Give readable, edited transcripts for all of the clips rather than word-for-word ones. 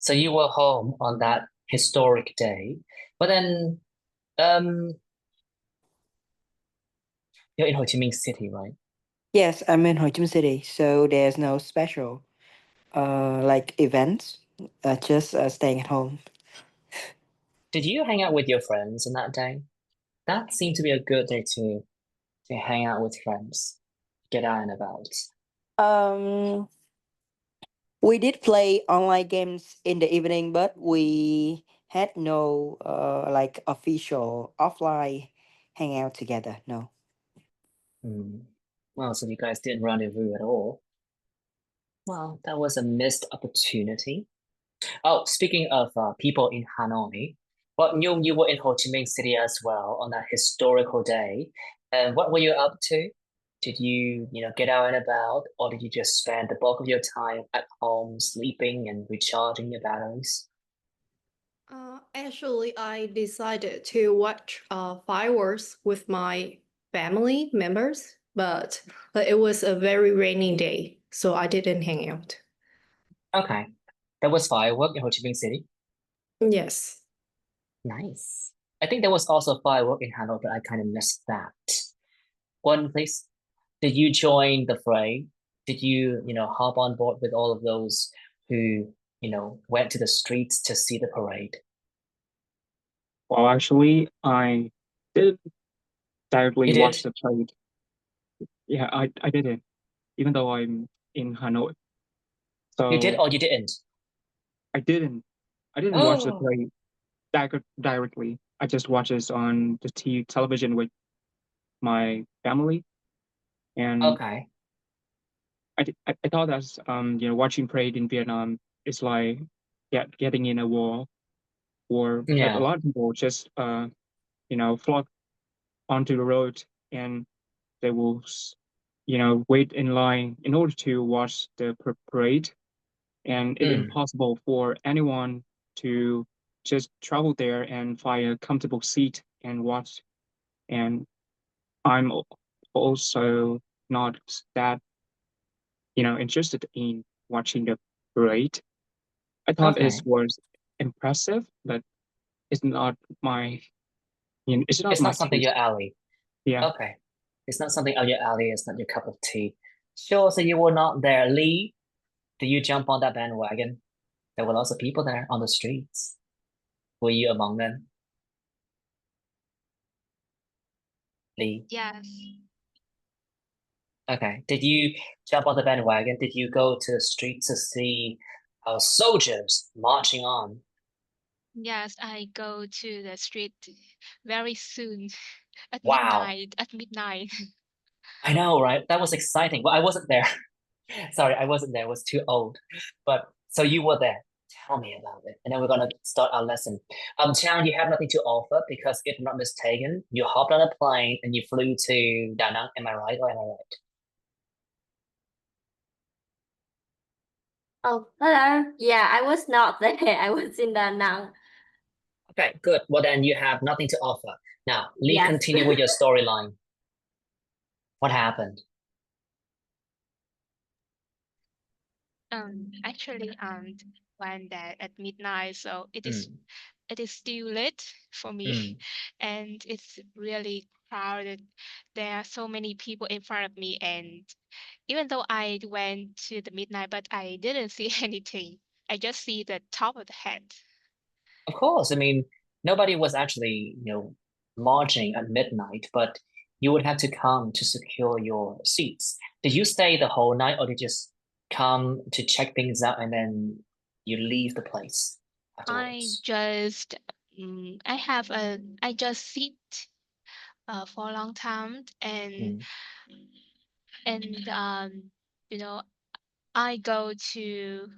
So you were home on that historic day, but then um, you're in Ho Chi Minh City, right? Yes, I'm in Ho Chi Minh City, so there's no special like events. Just staying at home. Did you hang out with your friends on that day? That seemed to be a good day to hang out with friends, get out and about. Um, we did play online games in the evening, but we had no like official offline hangout together. No. Hmm. Well, so you guys didn't rendezvous at all. Well, that was a missed opportunity. Oh, speaking of people in Hanoi, well, you were in Ho Chi Minh City as well on that historical day. And what were you up to? Did you get out and about, or did you just spend the bulk of your time at home sleeping and recharging your batteries? Actually, I decided to watch fireworks with my family members, but it was a very rainy day, so I didn't hang out. Okay, that was firework in Ho Chi Minh City. Yes. Nice. I think there was also firework in Hanoi, but I kind of missed that. One place. Did you join the fray? Did you hop on board with all of those who went to the streets to see the parade? Well, actually, I didn't directly You watch did? the parade. Yeah, I didn't, even though I'm in Hanoi. You did So or you didn't? I didn't I didn't watch the Oh, parade directly. I just watched this on the television with my family, and okay. I thought that watching parade in Vietnam is like getting in a war, but a Yeah. lot of people just flock onto the road, and they will wait in line in order to watch the parade, and it's Mm, impossible for anyone to just travel there and find a comfortable seat and watch. And I'm also not that interested in watching the parade. I thought it okay. was impressive, but it's not my it's not It's my not something taste. your alley. Yeah. Okay. It's not something up your alley. It's not your cup of tea. Sure, so you were not there. Lee, did you jump on that bandwagon? There were lots of people there on the streets. Were you among them, Lee? Yes. Okay. Did you jump on the bandwagon? Did you go to the streets to see our soldiers marching on? Yes, I go to the street very soon at Wow. midnight. At midnight. I know, right? That was exciting. But I wasn't there. Sorry, I wasn't there. I was too old. But so you were there. Tell me about it. And then we're gonna start our lesson. Chan, you have nothing to offer because if I'm not mistaken, you hopped on a plane and you flew to Da Nang. Am I right or am I right? Oh, hello. Yeah, I was not there. I was in Da Nang. Okay, good. Well then you have nothing to offer. Now, Lee, Yes. continue with your storyline. What happened? Actually, went there at midnight, so Mm, it is still late for me, mm. and it's really crowded. There are so many people in front of me, and even though I went to the midnight, but I didn't see anything. I just see the top of the head. Of course. I mean, nobody was actually marching at midnight, but you would have to come to secure your seats. Did you stay the whole night or did you just come to check things out and then you leave the place I afterwards? just I just sit for a long time, Mm. and you know I go to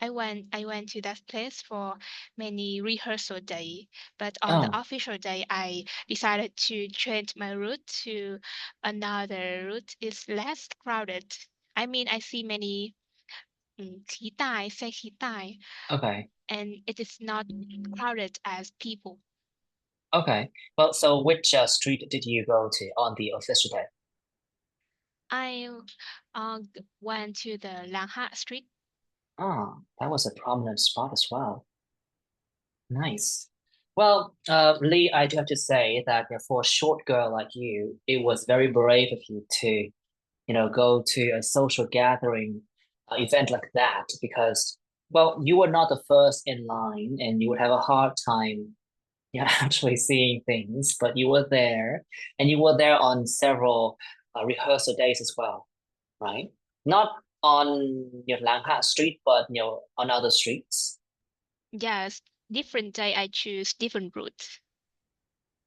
I went to that place for many rehearsal day, but on the Oh, official day I decided to change my route to another route. It's less crowded. I mean, I see many 期待 say 期待 okay. and it is not crowded as people. Okay. Well, so which street did you go to on the official day? I went to the Langha Street. Ah, that was a prominent spot as well. Nice. Well, Lee, I do have to say that for a short girl like you, it was very brave of you to, go to a social gathering event like that because, well, you were not the first in line and you would have a hard time, actually seeing things, but you were there and you were there on several rehearsal days as well, right? Not on Langha Street, but on other streets. Yes, different day I choose different route.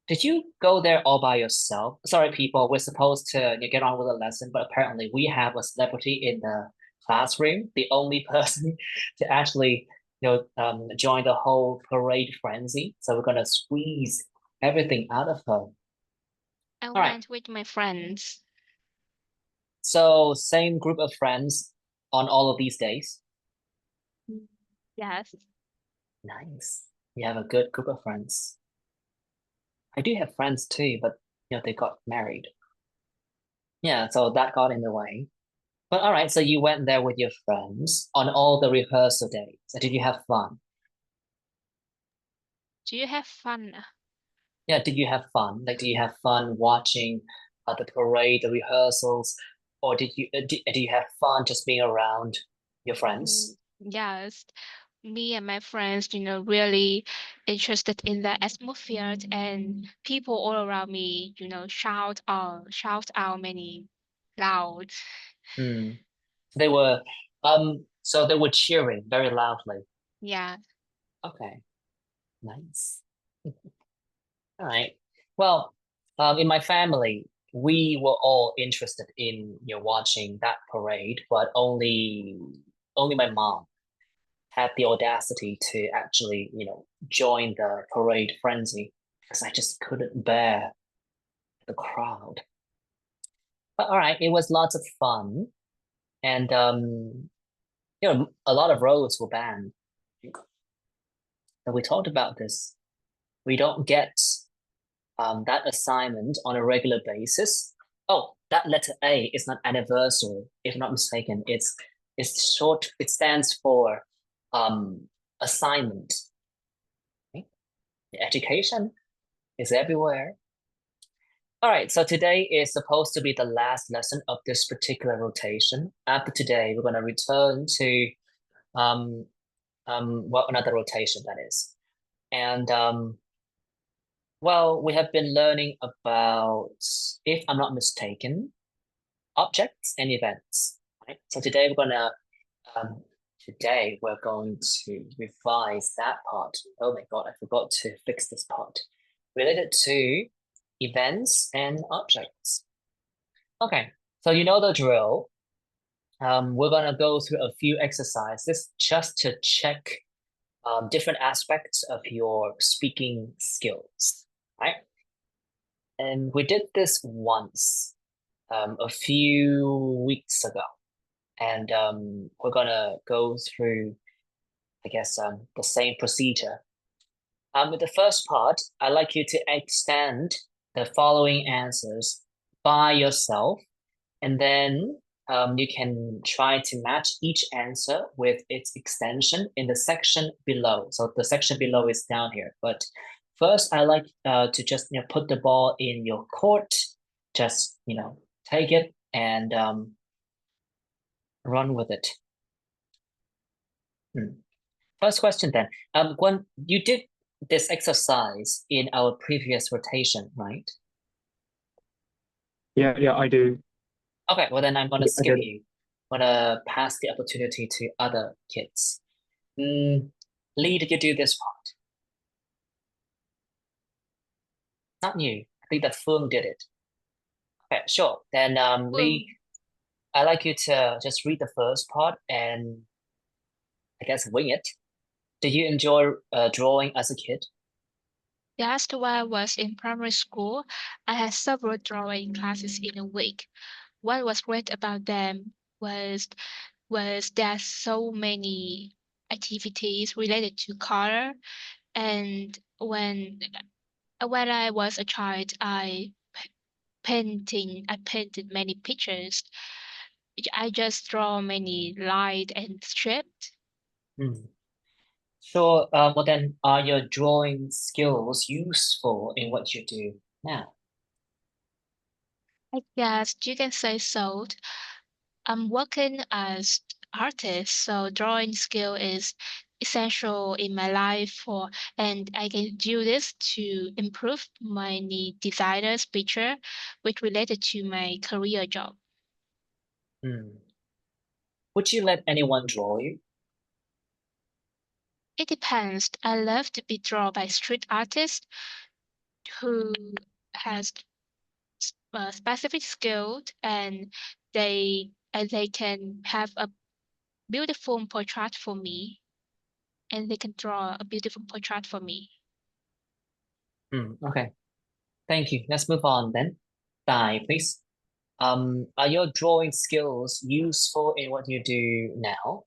Did you go there all by yourself? Sorry, people, we're supposed to get on with the lesson, but apparently we have a celebrity in the classroom, the only person to actually, join the whole parade frenzy. So we're gonna squeeze everything out of her. I All right. went with my friends. So same group of friends on all of these days. Yes. Nice. You have a good group of friends. I do have friends too, but they got married. Yeah, so that got in the way. But all right, so you went there with your friends on all the rehearsal days. Did you have fun? Do you have fun? Yeah, did you have fun? Like, do you have fun watching the parade, the rehearsals, or do you have fun just being around your friends? Yes. Me and my friends, really interested in the atmosphere and people all around me, shout out many loud. Hmm. They were so they were cheering very loudly. Yeah. Okay, nice. All right. Well, in my family, we were all interested in watching that parade, but only my mom had the audacity to actually join the parade frenzy because I just couldn't bear the crowd. But all right, it was lots of fun, and a lot of roads were banned. And we talked about this. We don't get that assignment on a regular basis. Oh, that letter A is not anniversary, if I'm not mistaken. It's short. It stands for assignment. Okay? Education is everywhere. All right, so today is supposed to be the last lesson of this particular rotation. After today, we're going to return to um well, another rotation that is. And well, we have been learning about, if I'm not mistaken, objects and events. Right? So um, today we're going to revise that part. Oh my God, I forgot to fix this part related to events and objects. Okay, so you know the drill. We're gonna go through a few exercises just to check different aspects of your speaking skills, right? And we did this once a few weeks ago. And we're gonna go through, I guess, the same procedure. With the first part, I'd like you to extend the following answers by yourself, and then you can try to match each answer with its extension in the section below. So the section below is down here. But first, I like to just put the ball in your court. Just take it and run with it. First question then. When you did this exercise in our previous rotation, right? Yeah, I do. Okay, well then I'm gonna I skip did. you. I'm gonna pass the opportunity to other kids. Lee, did you do this part? Not you. I think that Phương did it. Okay, sure. Then Lee, I'd like you to just read the first part and I guess wing it. Did you enjoy drawing as a kid? Yes, while I was in primary school, I had several drawing classes in a week. What was great about them was there so many activities related to color, and when I was a child, I painted many pictures. I just draw many light and strips. Hmm. Sure. Well then, are your drawing skills useful in what you do now? I guess you can say so. I'm working as artist, so drawing skill is essential in my life for and I can do this to improve my designer's picture which related to my career job. Hmm. Would you let anyone draw you? It depends. I love to be drawn by street artists who has specific skill and they can have a beautiful portrait for me and they can draw a beautiful portrait for me. Okay. Thank you. Let's move on then. Dai, please. Are your drawing skills useful in what you do now?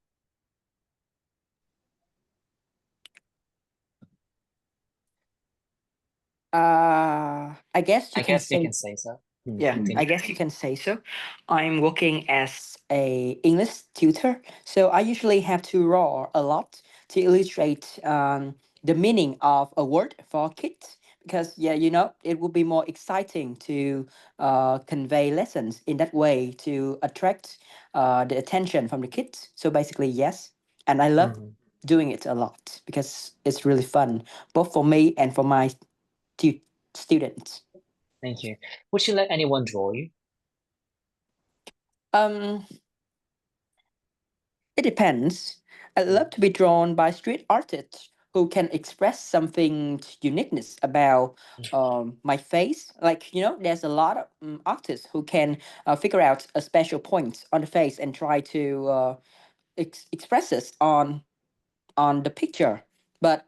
I guess you I can guess you say. can say so. Yeah, Continue. I guess you can say so. I'm working as a English tutor, so I usually have to draw a lot to illustrate the meaning of a word for kids. Because yeah, it would be more exciting to convey lessons in that way to attract the attention from the kids. So basically, yes, and I love Mhm. doing it a lot because it's really fun, both for me and for my students. Thank you. Would you let anyone draw you? Um, It depends. I love Mm. to be drawn by street artists who can express something uniqueness about my face. Like, there's a lot of artists who can figure out a special point on the face and try to express it on the picture. But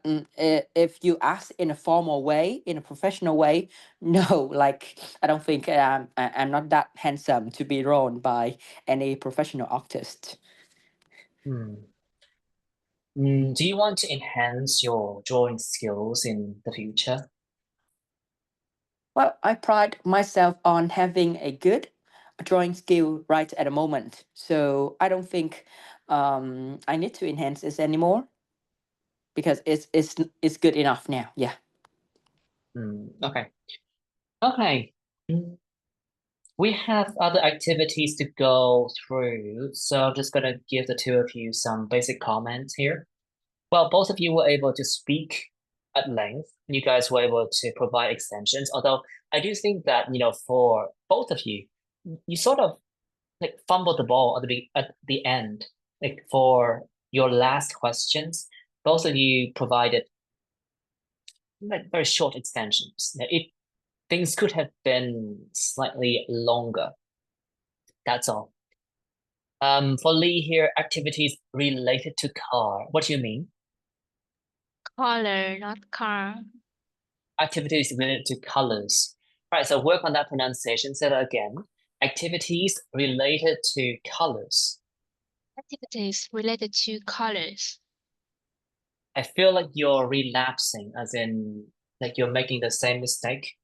if you ask in a formal way, in a professional way, no, like I don't think I'm not that handsome to be drawn by any professional artist. Hmm. Do you want to enhance your drawing skills in the future? Well, I pride myself on having a good drawing skill right at the moment. So I don't think I need to enhance this anymore because it's good enough now. Yeah. Okay. Okay. Mm, We have other activities to go through, so I'm just gonna give the two of you some basic comments here. Well, both of you were able to speak at length. You guys were able to provide extensions, although I do think that, for both of you, you sort of like fumbled the ball at the end. Like for your last questions, both of you provided like very short extensions. Things could have been slightly longer. That's all. For Lee here, activities related to car. What do you mean? Color, not car. Activities related to colors. Right, so work on that pronunciation. Say that again. Activities related to colors. Activities related to colors. I feel like you're relapsing, as in like you're making the same mistake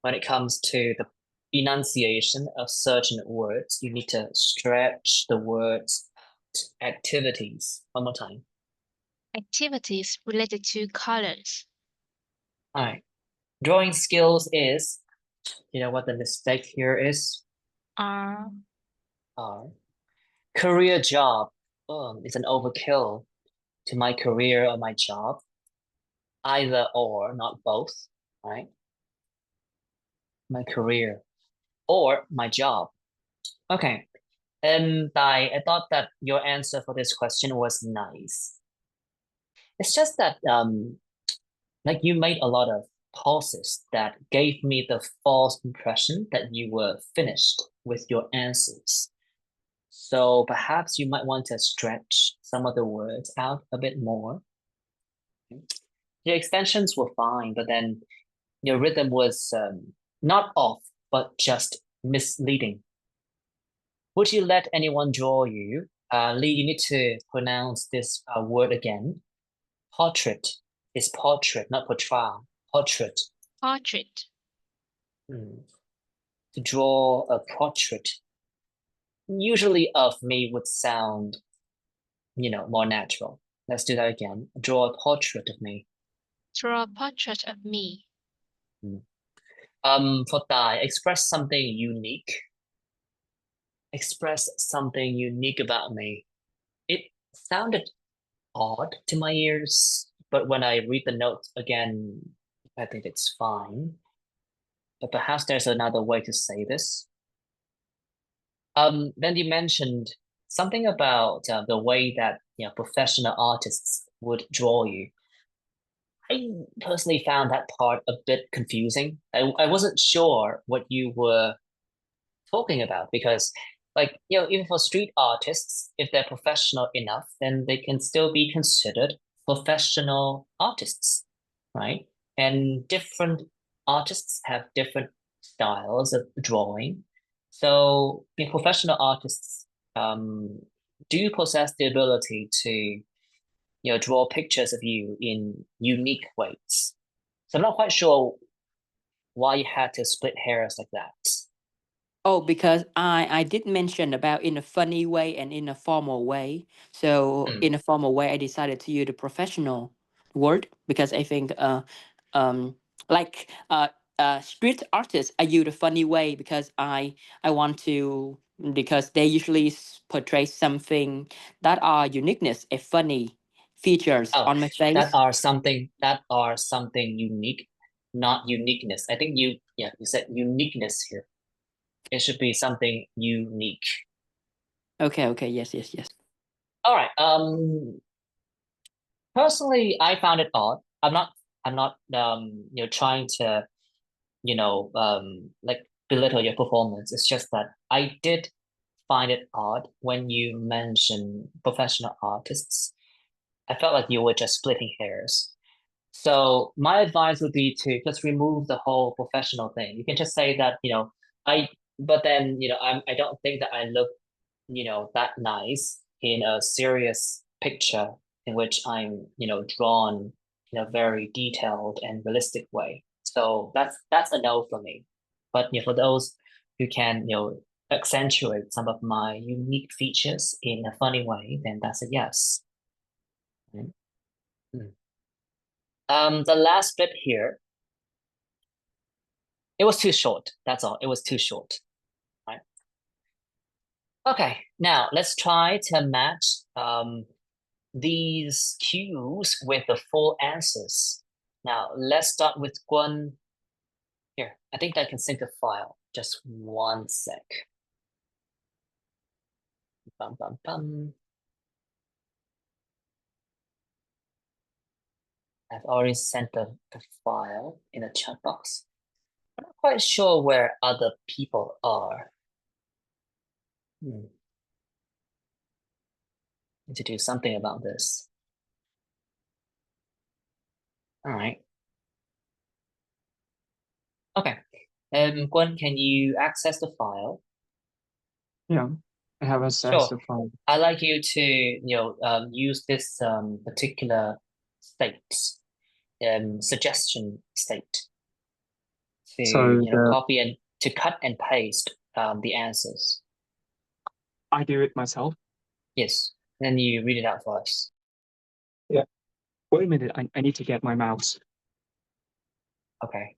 when it comes to the enunciation of certain words. You need to stretch the words out. Activities. One more time. Activities related to colors. All right. Drawing skills is, you know what the mistake here is? Are Uh, career job. It's an overkill to my career or my job. Either or, not both, right? My career or my job. Okay. I thought that your answer for this question was nice. It's just that like you made a lot of pauses that gave me the false impression that you were finished with your answers. So perhaps you might want to stretch some of the words out a bit more. Your extensions were fine, but then your rhythm was not off, but just misleading. Would you let anyone draw you? Lee, you need to pronounce this word again. Portrait is portrait, not portrait. Portrait. portrait. Hmm. To draw a portrait, usually of me would sound, more natural. Let's do that again. Draw a portrait of me. Draw a portrait of me. For Thai, express something unique. Express something unique about me. It sounded odd to my ears, but when I read the notes again, I think it's fine. But perhaps there's another way to say this. Then you mentioned something about the way that professional artists would draw you. I personally found that part a bit confusing. I wasn't sure what you were talking about because, like, even for street artists, if they're professional enough, then they can still be considered professional artists, right? And different artists have different styles of drawing. So, professional artists do possess the ability to draw pictures of you in unique ways. So I'm not quite sure why you had to split hairs like that. Oh, because I did mention about in a funny way and in a formal way. So Hmm. in a formal way, I decided to use the professional word because I think um like street artists I use the funny way because I want to because they usually portray something that are uniqueness and funny features Oh, on my that face. are something unique, not uniqueness. I think you said uniqueness here. It should be something unique. Okay, yes. All right. Personally, I found it odd. I'm not trying to like belittle your performance. It's just that I did find it odd when you mention professional artists. I felt like you were just splitting hairs. So my advice would be to just remove the whole professional thing. You can just say that, I, but then, I don't think that I look, that nice in a serious picture in which I'm, drawn in a very detailed and realistic way. So that's a no for me. But for those who can, accentuate some of my unique features in a funny way, then that's a yes. Mm. The last bit here, it was too short. That's all. It was too short. Right. Okay, now let's try to match these cues with the full answers. Now let's start with Guan. Here, I think I can sync the file. Just one sec. Bum, bum, bum. I've already sent the file in the chat box. I'm not quite sure where other people are. Need to do something about this. All right. Okay. Gwen, can you access the file? Yeah, I have access Sure. to file. I'd like you to, use this particular state, suggestion state to, So copy and to cut and paste the answers. I do it myself. Yes. Then you read it out for us. Yeah. Wait a minute, I need to get my mouse. Okay.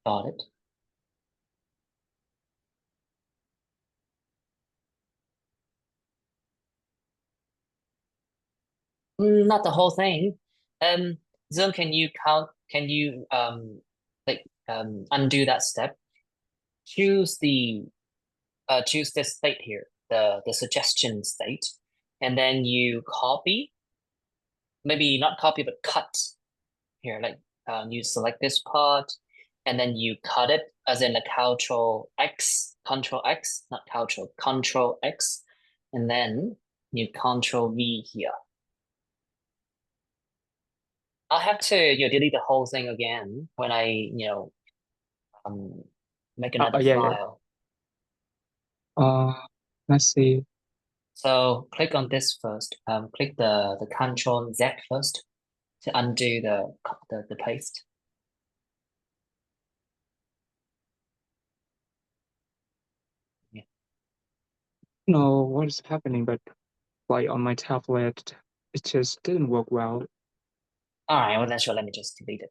Got it. Not the whole thing. Zoom, can you count? Can you undo that step? Choose choose this state here, the suggestion state, and then you copy, maybe not copy, but cut here. Like you select this part, and then you cut it as in a Control X, not Control X, and then you Control V here. I'll have to delete the whole thing again when I make another Yeah, yeah. file. Let's see. So click on this first. Click the Control Z first to undo the paste. No, what is happening? But like on my tablet, it just didn't work well. All right, well then sure, let me just delete it.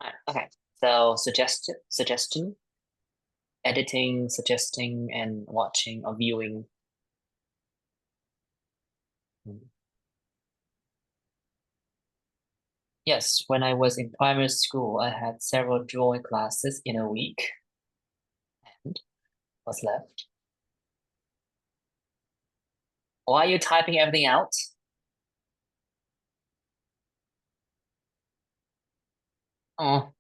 All right, okay. So suggestion, editing, suggesting, and watching or viewing. Yes, when I was in primary school, I had several drawing classes in a week. And what's left? Why are you typing everything out? Oh,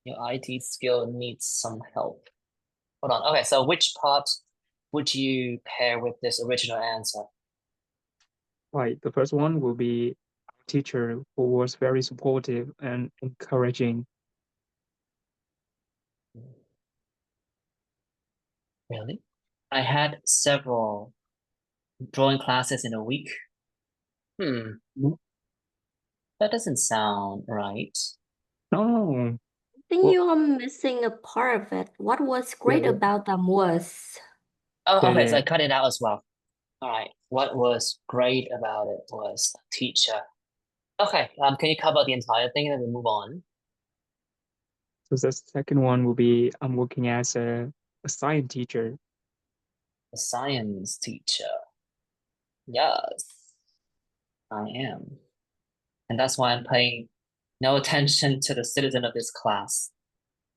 your IT skill needs some help. Hold on. Okay, so which part would you pair with this original answer? Like the first one will be our teacher who was very supportive and encouraging. Really? I had several drawing classes in a week. No, That doesn't sound right. no. I think Well, you are missing a part of it. What was great yeah, about them was Oh, okay, so I yeah. cut it out as well. All right. What was great about it was the teacher. Okay, can you cover the entire thing and then we move on? So the second one will be I'm working as a science teacher. The science teacher. Yes, I am. And that's why I'm paying no attention to the citizen of this class.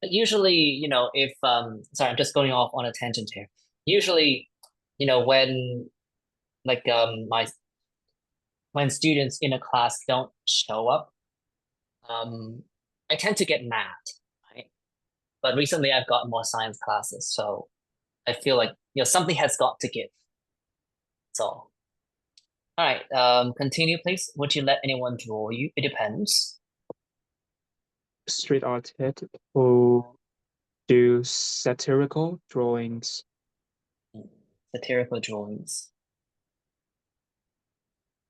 But usually, if sorry, I'm just going off on a tangent here. Usually, when like my when students in a class don't show up, um, I tend to get mad, right? But recently I've got more science classes, so I feel like something has got to give. That's all. All right, continue, please. Would you let anyone draw you? It depends. Street artist who do satirical drawings. Satirical drawings.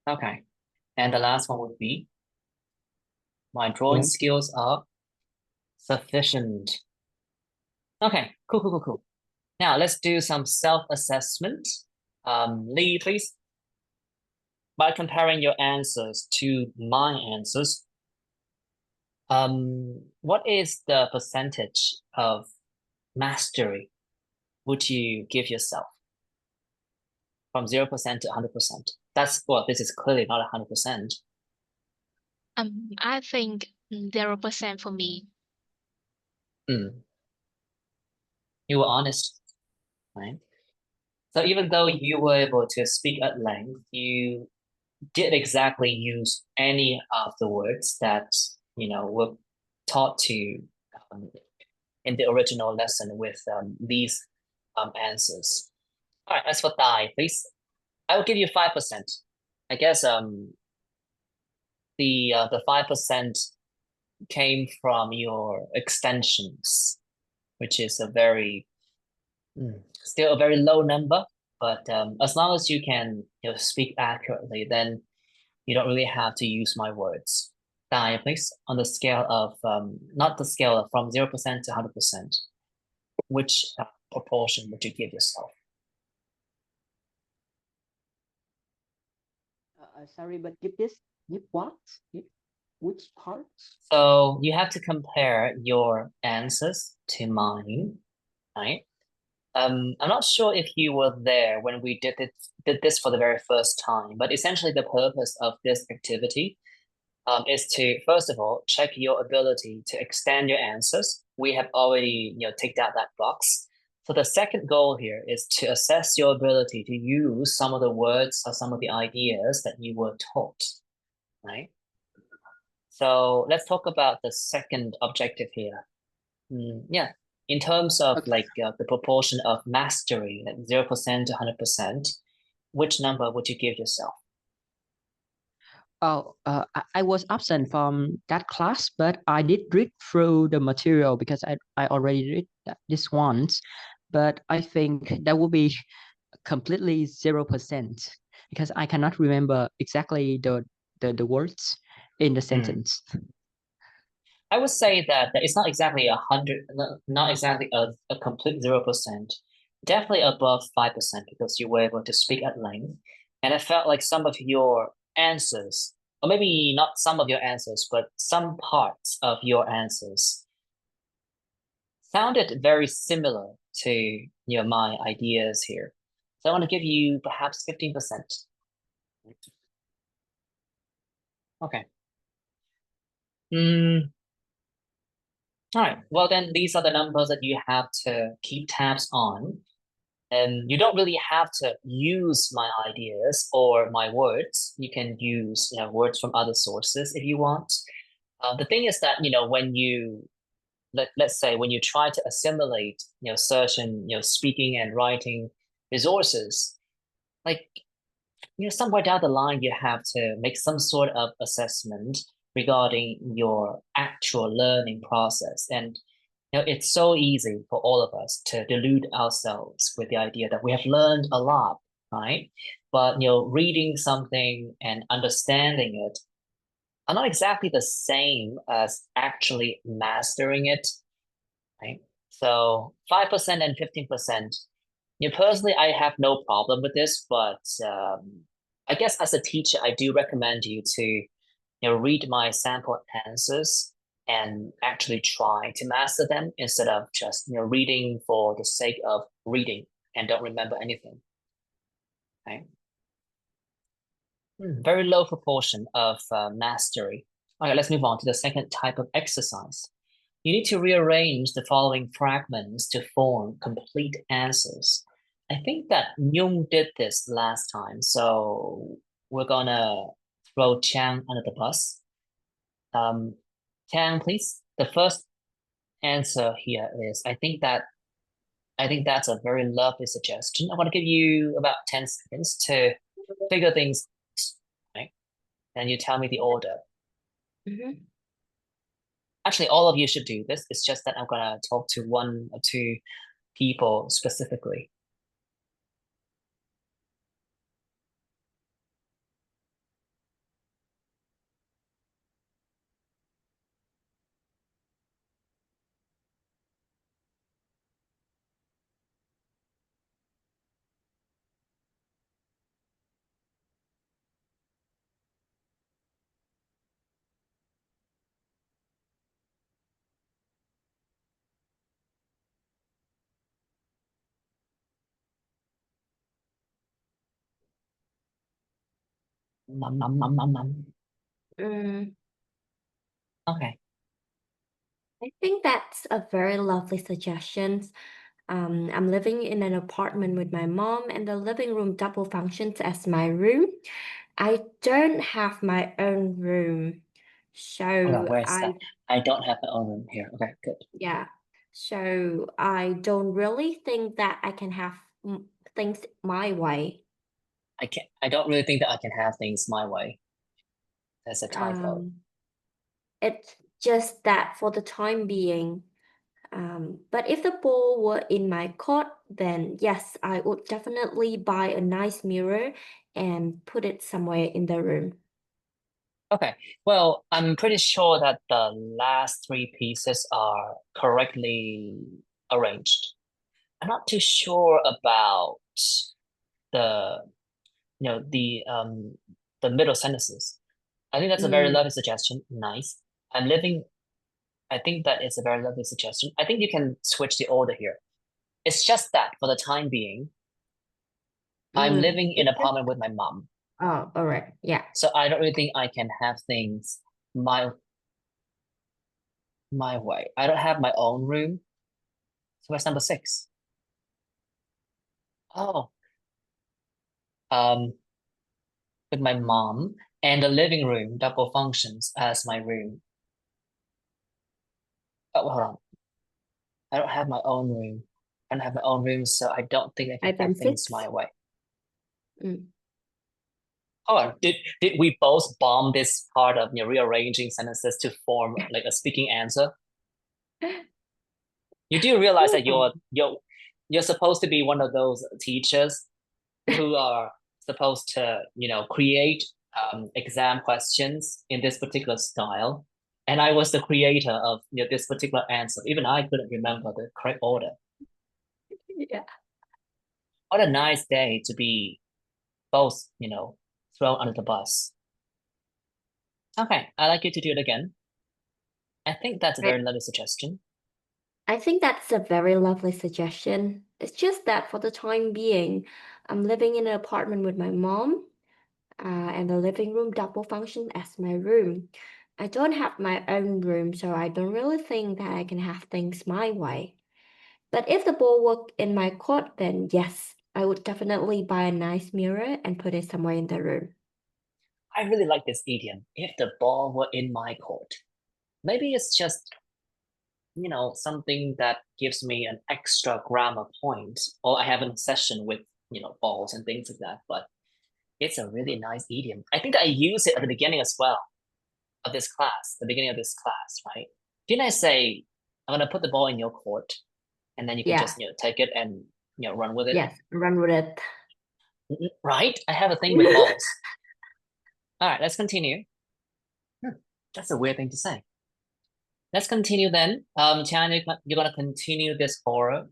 Okay. And the last one would be my drawing Yeah. skills are sufficient. Okay, cool, cool, cool, cool. Now let's do some self-assessment. Lee, please. By comparing your answers to my answers, what is the percentage of mastery would you give yourself from 0% to 100%? This is clearly not 100%. I think 0% for me. Mm. You were honest, right? So even though you were able to speak at length, you didn't exactly use any of the words that, were taught to in the original lesson with these answers. All right, as for Dai, please, I will give you 5%. I guess the 5% came from your extensions, which is still a very low number. But as long as you can speak accurately, then you don't really have to use my words. Dai, please, on the scale of not the scale of from 0% to 100%, which proportion would you give yourself? Sorry, but give what? Which parts? So you have to compare your answers to mine, right? I'm not sure if you were there when we did this for the very first time, but essentially the purpose of this activity is to, first of all, check your ability to extend your answers. We have already, ticked out that box. So the second goal here is to assess your ability to use some of the words or some of the ideas that you were taught, right? So let's talk about the second objective here. Yeah, in terms of Okay. the proportion of mastery, like 0% to 100%, which number would you give yourself? Oh, I was absent from that class, but I did read through the material because I already read this once. But I think that would be completely 0% because I cannot remember exactly the words in the sentence. I would say that it's not exactly 100, not exactly a complete 0%, definitely above 5% because you were able to speak at length. And I felt like some of your answers, or maybe not some of your answers, but some parts of your answers sounded very similar to my ideas here. So I want to give you perhaps 15%. Okay. All right. Well, then these are the numbers that you have to keep tabs on. And you don't really have to use my ideas or my words. You can use words from other sources if you want. The thing is that when you let's say when you try to assimilate certain speaking and writing resources, like somewhere down the line you have to make some sort of assessment regarding your actual learning process. And it's so easy for all of us to delude ourselves with the idea that we have learned a lot, right? But reading something and understanding it are not exactly the same as actually mastering it, right? So 5% and 15%. Personally, I have no problem with this, but I guess as a teacher, I do recommend you to read my sample answers and actually try to master them instead of just reading for the sake of reading and don't remember anything. Right? Very low proportion of mastery. Okay, let's move on to the second type of exercise. You need to rearrange the following fragments to form complete answers. I think that Nhung did this last time, so we're gonna throw Chang under the bus. Chang, please. The first answer here is I think that's a very lovely suggestion. I want to give you about 10 seconds to figure things out, right? And you tell me the order. Mhm. Actually, all of you should do this. It's just that I'm gonna talk to one or two people specifically. Mm, Okay. I think that's a very lovely suggestion. I'm living in an apartment with my mom, and the living room double functions as my room. I don't have my own room, Hold on, so where is that? I don't have my own room here. Okay, good. yeah, so I don't really think that I can have things my way. I don't really think that I can have things my way. That's a typo. It's just that for the time being. But if the ball were in my court, then yes, I would definitely buy a nice mirror and put it somewhere in the room. Okay. Well, I'm pretty sure that the last three pieces are correctly arranged. I'm not too sure about the the middle sentences. I think that's a very Mm, lovely suggestion. Nice. I'm living. I think that is a very lovely suggestion. I think you can switch the order here. It's just that for the time being, I'm living in it's an just, apartment with my mom. oh, all right. Yeah. So I don't really think I can have things my way. I don't have my own room. So that's number six. Oh, um, with my mom and the living room double functions as my room. Oh, hold on. I don't have my own room. I don't have my own room, so I don't think I can Five have and things six. my way. Mm. Oh, did we both bomb this part of rearranging sentences to form like a speaking answer? You do realize that Yeah. you're supposed to be one of those teachers who are supposed to, create exam questions in this particular style. And I was the creator of this particular answer. Even I couldn't remember the correct order. Yeah. What a nice day to be both, thrown under the bus. Okay, I'd like you to do it again. I think that's a very lovely suggestion. I think that's a very lovely suggestion. It's just that for the time being, I'm living in an apartment with my mom, and the living room double function as my room. I don't have my own room, so I don't really think that I can have things my way. But if the ball were in my court, then yes, I would definitely buy a nice mirror and put it somewhere in the room. I really like this idiom. If the ball were in my court. Maybe it's just, something that gives me an extra grammar point, or I have an obsession with, balls and things like that. But it's a really nice idiom. I think I use it at the beginning as well of this class, the beginning of this class, right? Didn't I say I'm gonna put the ball in your court, and then you can Yeah. just take it and run with it, Yes, run with it. right? I have a thing with balls. All right, let's continue. That's a weird thing to say. Let's continue then. Tian, you're gonna continue this horror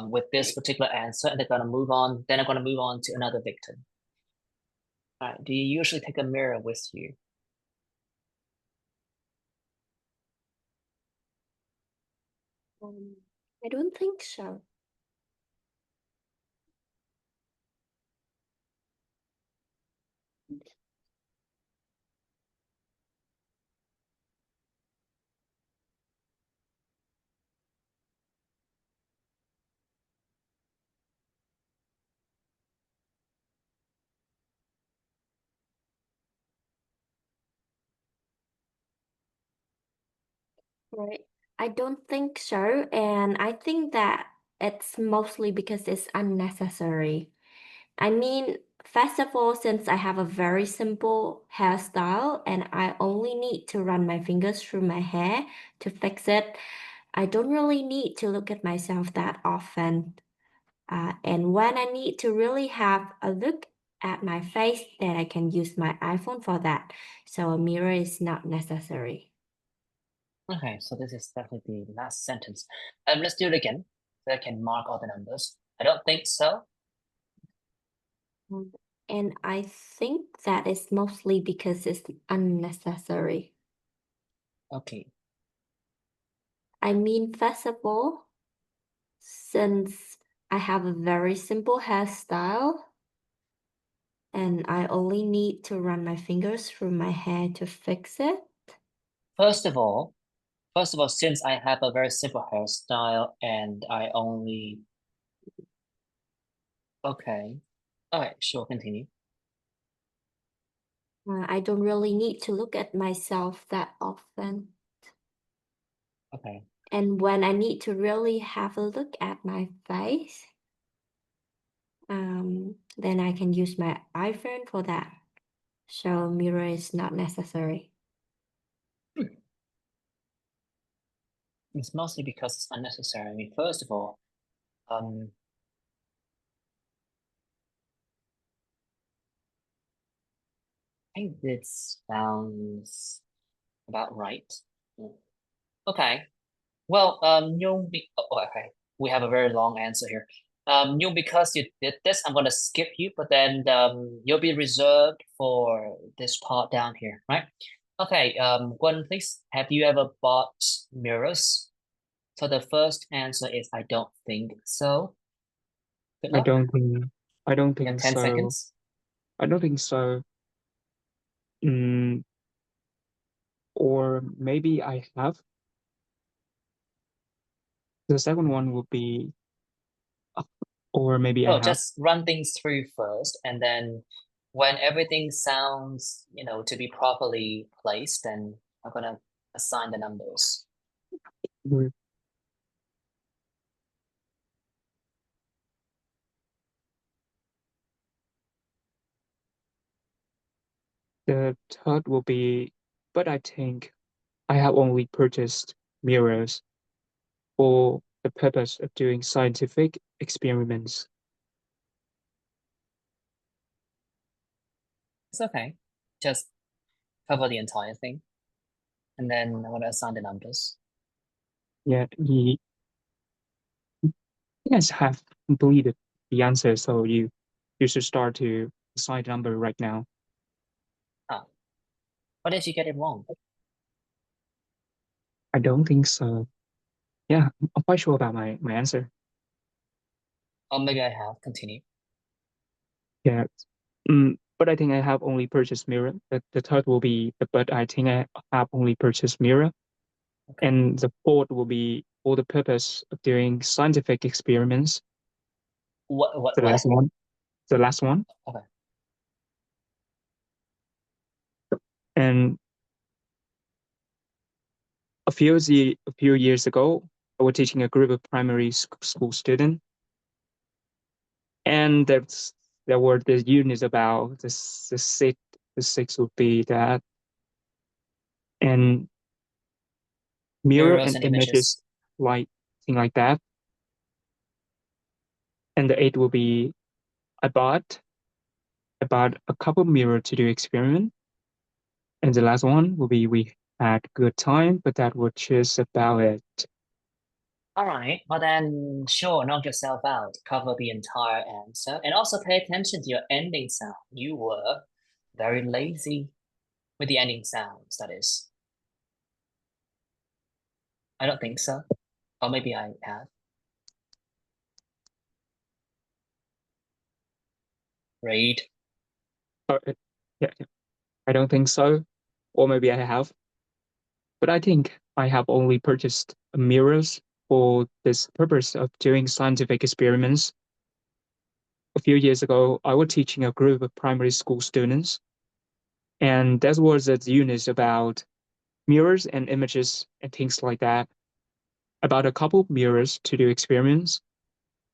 with this particular answer, and they're gonna move on. Then I'm gonna move on to another victim. All right. Do you usually take a mirror with you? I don't think so. Right. I don't think so. And I think that it's mostly because it's unnecessary. I mean, first of all, since I have a very simple hairstyle and I only need to run my fingers through my hair to fix it, I don't really need to look at myself that often. And when I need to really have a look at my face, then I can use my iPhone for that. So a mirror is not necessary. Okay, so this is definitely the last sentence. Let's do it again so I can mark all the numbers. I don't think so. And I think that is mostly because it's unnecessary. Okay. I mean, first of all, since I have a very simple hairstyle and I only need to run my fingers through my hair to fix it. First of all, since I have a very simple hairstyle and I only okay. All right, sure, continue. I don't really need to look at myself that often. Okay. And when I need to really have a look at my face, then I can use my iPhone for that. So mirror is not necessary. It's mostly because it's unnecessary. I mean, first of all, I think this sounds about right. Okay. Well, Nhung, okay, we have a very long answer here. Nhung, because you did this, I'm gonna skip you, but then you'll be reserved for this part down here, right? Okay, Gwen, please, have you ever bought mirrors? So the first answer is I don't think so. Good I luck. don't think I don't You have think 10 so. seconds. I don't think so. Mm, or maybe I have. The second one would be, or maybe I Oh, have. just run things through first, and then when everything sounds, to be properly placed, then I'm gonna assign the numbers. Mm, The third will be, but I think I have only purchased mirrors for the purpose of doing scientific experiments. It's okay. Just cover the entire thing. And then I'm going to assign the numbers. Yeah, you guys have completed the answer, so you should start to assign the number right now. Ah, what if you get it wrong? I don't think so. Yeah, I'm quite sure about my answer. Or maybe I have. Continue. Yeah. But I think I have only purchased mirror. The third will be, but I think I have only purchased mirror. Okay. And the fourth will be for the purpose of doing scientific experiments. What, The what? last one. The last one. Okay. And a few years ago, I was teaching a group of primary school students, and there were the units about the six would be that, and mirror Mirrors and and images, images. like thing like that. And the eight will be about about a couple mirror to do experiment. And the last one will be we had good time, but that was just about it. All right. Well then, sure, knock yourself out. Cover the entire answer. And also pay attention to your ending sound. You were very lazy with the ending sounds, that is. I don't think so. Or maybe I have. Read. Yeah, I don't think so. Or maybe I have. But I think I have only purchased mirrors for this purpose of doing scientific experiments. A few years ago, I was teaching a group of primary school students, and that was a unit about mirrors and images and things like that. About a couple mirrors to do experiments.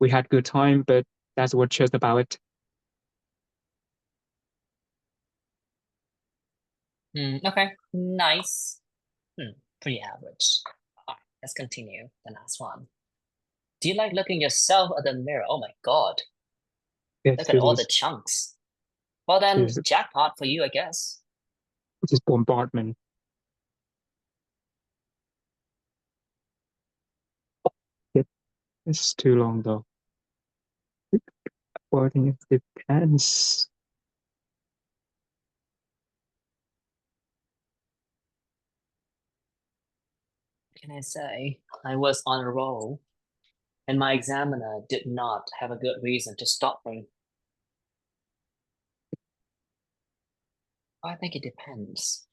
We had good time, but that's what just about it. Okay. Nice. Pretty average. All right, let's continue. The last one. Do you like looking yourself at the mirror? Oh my God. Yes, Look at all the chunks. Well then, jackpot for you, I guess. this is bombardment. It's too long though. Well, I think it depends. What can I say? I was on a roll, and my examiner did not have a good reason to stop me. I think it depends.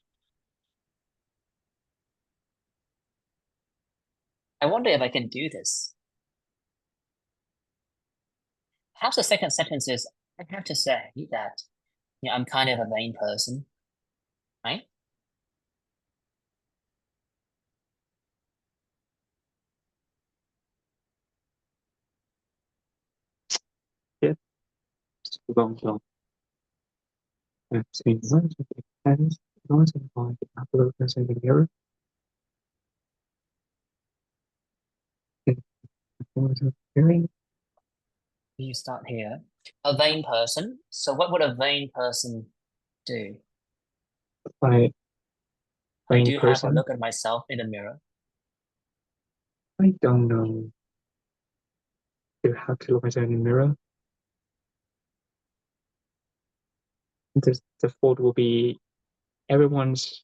I wonder if I can do this. Perhaps the second sentence is I have to say that I'm kind of a vain person, right? Yeah, it's too long though. Let's see. It depends. Noise and volume. Upload as in the mirror. Hearing. You start here. A vain person. So what would a vain person do? By I vain do have a person. look at myself in the mirror. I don't know. You have to look at in the mirror. The fault will be everyone's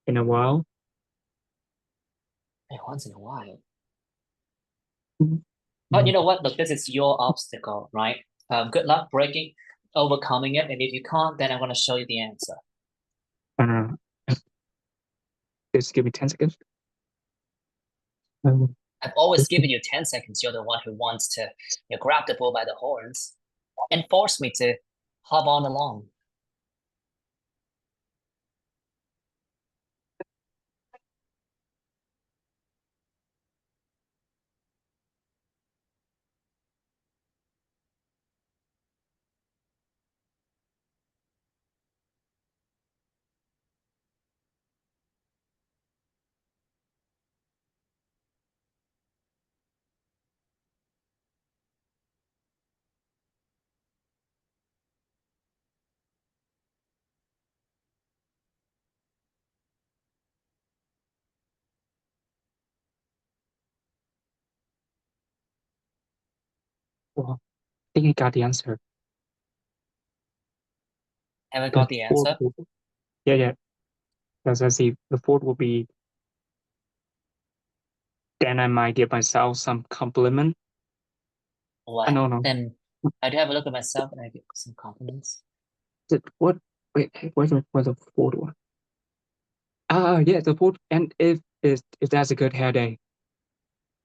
in a while. Once in a while. Mhm. But you know what? Look, this is your obstacle, right? Good luck overcoming it. And if you can't, then I'm going to show you the answer. Uh, just give me 10 seconds. Um, I've always given you 10 seconds. You're the one who wants to grab the bull by the horns and force me to hop on along. Well, I think I got the answer. Haven't The got the fourth answer. yeah. As I see, the fourth will be, then I might give myself some compliment. Well, No. then I do have a look at myself and I get some compliments. What? Wait, where's the fourth one? Yeah, the fourth. And if that's a good hair day.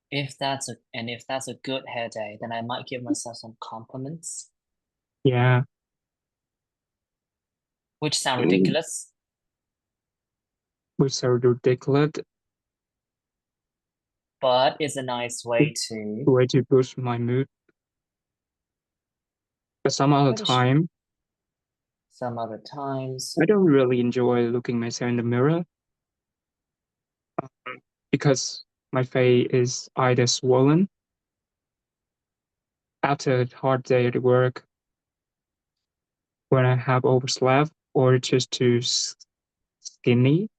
If that's a good hair day, then I might give myself some compliments, Yeah. which sound Mm. ridiculous. Which are ridiculous. But it's a nice way to Way to boost my mood. But some other times, I don't really enjoy looking myself in the mirror because my face is either swollen after a hard day at work, when I have overslept, or just too skinny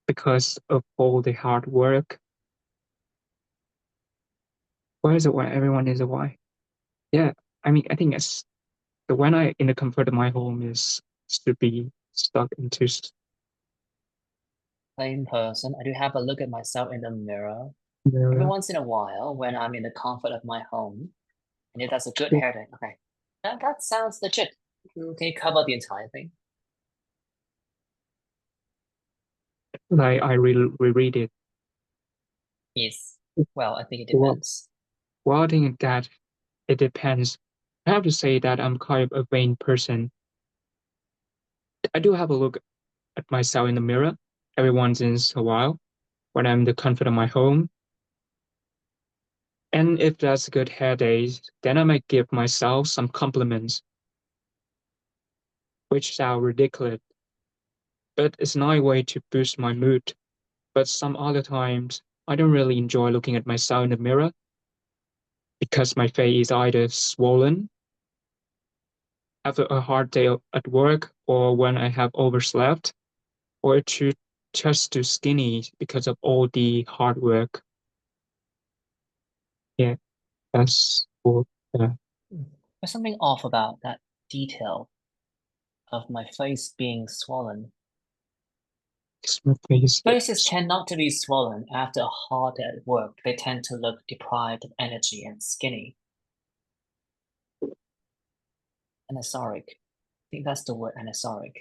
because of all the hard work. Why is it why everyone is a why? Yeah, I mean, I think it's the when I in the comfort of my home is to be stuck into plain person. I do have a look at myself in the mirror every mirror. once in a while when I'm in the comfort of my home. And if that's a good Yeah. hair day, okay. That sounds legit. Can you cover the entire thing? Like I reread it. Yes. Well, I think it Well, depends. I think that it depends. I have to say that I'm kind of a vain person. I do have a look at myself in the mirror every once in a while when I'm in the comfort of my home. And if that's a good hair day, then I might give myself some compliments, which sound ridiculous, but it's a nice way to boost my mood. But some other times, I don't really enjoy looking at myself in the mirror because my face is either swollen after a hard day at work, or when I have overslept, or just too skinny because of all the hard work. Yeah, that's all. There's something off about that detail of my face being swollen. My face. Faces tend not to be swollen after a hard day at work. They tend to look deprived of energy and skinny. Anosoric. I think that's the word, anosoric.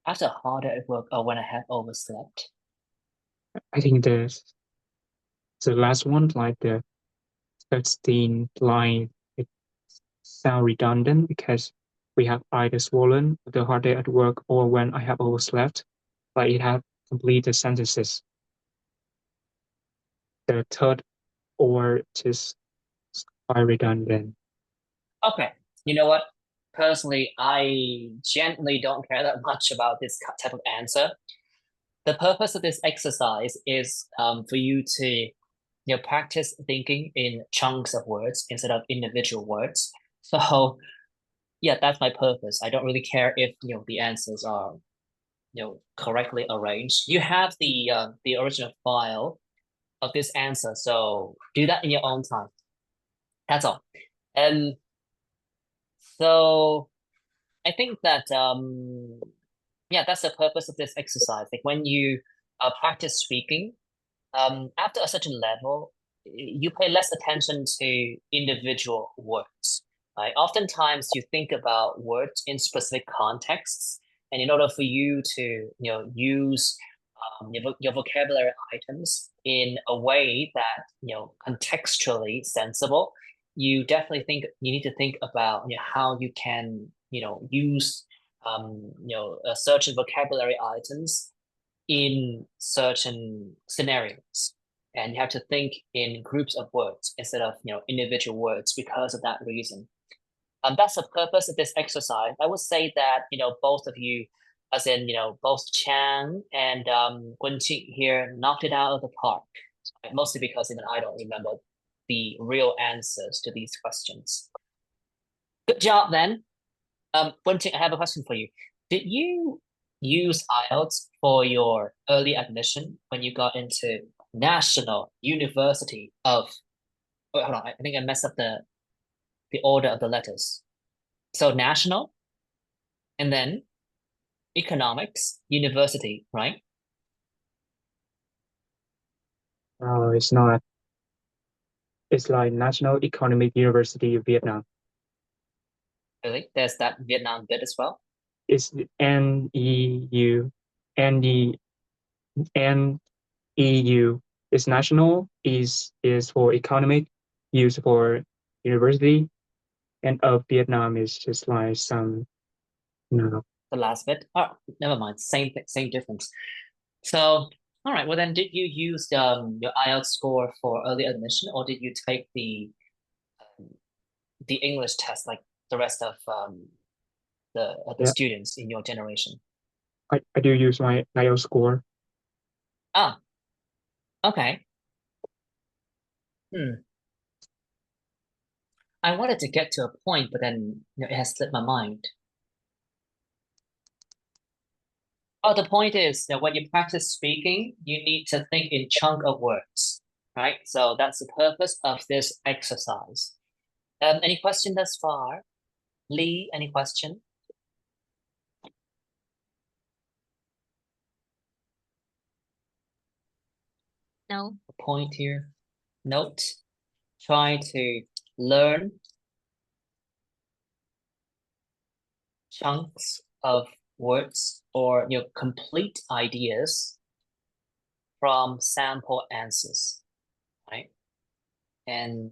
After a hard day at work or when I have overslept. I think the last one, like the 16th line, it sound redundant because we have either swollen the hard day at work or when I have overslept, but it have completed sentences. The third or just quite redundant. Okay, you know what? Personally, I gently don't care that much about this type of answer. The purpose of this exercise is for you to practice thinking in chunks of words instead of individual words. So yeah, that's my purpose. I don't really care if the answers are correctly arranged. You have the original file of this answer, so do that in your own time. That's all. And so I think that yeah, that's the purpose of this exercise. Like when you practice speaking, after a certain level, you pay less attention to individual words. Right? Oftentimes, you think about words in specific contexts, and in order for you to use your vocabulary items in a way that contextually sensible, you need to think about how you can use certain vocabulary items in certain scenarios, and you have to think in groups of words instead of individual words because of that reason. That's the purpose of this exercise. I would say that both of you, as in both Chang and Guanqing here, knocked it out of the park. Mostly because even I don't remember the real answers to these questions. Good job then. Guanqing, I have a question for you. Did you use IELTS for your early admission when you got into National University of. Oh, hold on, I think I messed up the order of the letters. So national, and then economics university, right? It's not. It's like National Economic University of Vietnam. Really? There's that Vietnam bit as well. It's NEU, NE, NEU. It's national, is for economic, U is for university, and of Vietnam is just like some, no. The last bit. Oh, never mind. Same difference. So, all right. Well, then, did you use your IELTS score for early admission, or did you take the English test like the rest of the Yeah, students in your generation? I do use my IELTS score. Ah, okay. I wanted to get to a point, but then it has slipped my mind. Oh, the point is that when you practice speaking, you need to think in chunk of words, right? So that's the purpose of this exercise. Any question thus far? Lee, any question? No. A point here. Note. Try to learn chunks of words or complete ideas from sample answers, right? And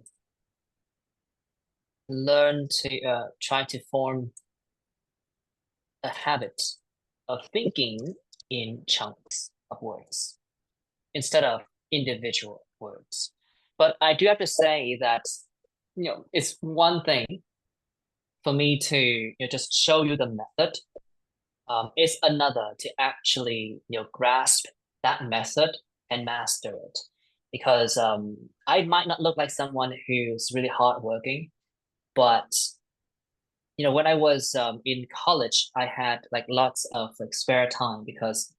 learn to try to form a habit of thinking in chunks of words instead of individual words. But I do have to say that it's one thing for me to just show you the method. It's another to actually grasp that method and master it. Because I might not look like someone who's really hardworking, but when I was in college, I had like lots of like spare time because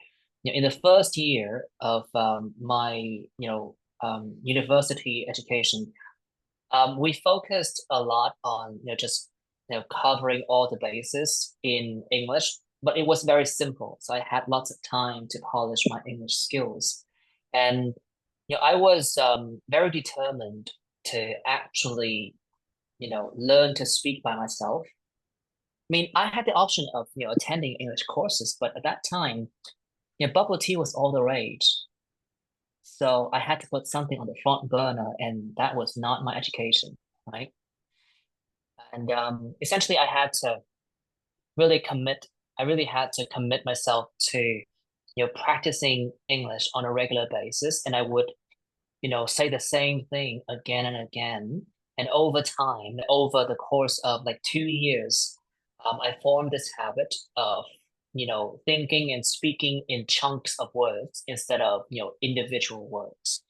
in the first year of my university education, we focused a lot on just covering all the bases in English, but it was very simple. So I had lots of time to polish my English skills, and I was very determined to actually learn to speak by myself. I mean, I had the option of attending English courses, but at that time, bubble tea was all the rage. So I had to put something on the front burner, and that was not my education, right? And essentially, I had to really commit. I really had to commit myself to practicing English on a regular basis, and I would say the same thing again and again. And over time, over the course of like 2 years, I formed this habit of, thinking and speaking in chunks of words instead of, individual words.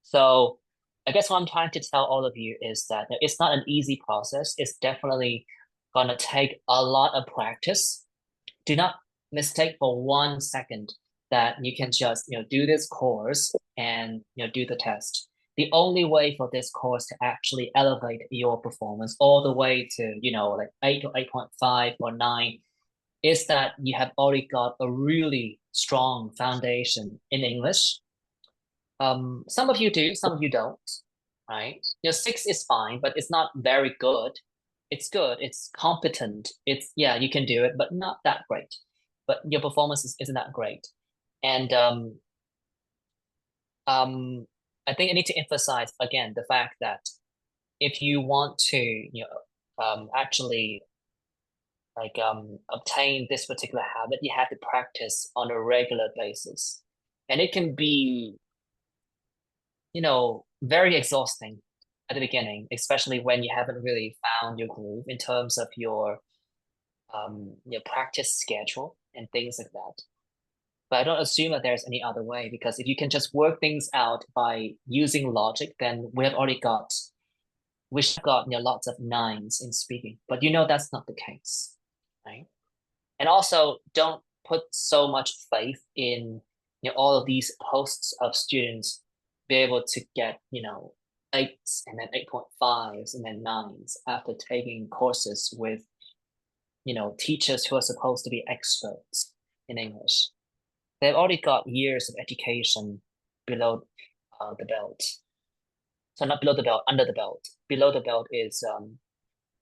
So I guess what I'm trying to tell all of you is that it's not an easy process. It's definitely gonna take a lot of practice. Do not mistake for 1 second that you can just do this course and do the test. The only way for this course to actually elevate your performance all the way to like 8 or 8.5 or 9 is that you have already got a really strong foundation in English. Some of you do, some of you don't, right? Your 6 is fine, but it's not very good. It's good, it's competent, it's yeah, you can do it, but not that great. But your performance isn't that great. And I think I need to emphasize again the fact that if you want to, actually like obtain this particular habit, you have to practice on a regular basis. And it can be, very exhausting at the beginning, especially when you haven't really found your groove in terms of your practice schedule and things like that. But I don't assume that there's any other way because if you can just work things out by using logic, then we have got lots of nines in speaking. But that's not the case, right? And also don't put so much faith in all of these posts of students be able to get, 8s and then 8.5s and then 9s after taking courses with, teachers who are supposed to be experts in English. They've already got years of education below the belt. So not below the belt, under the belt. Below the belt is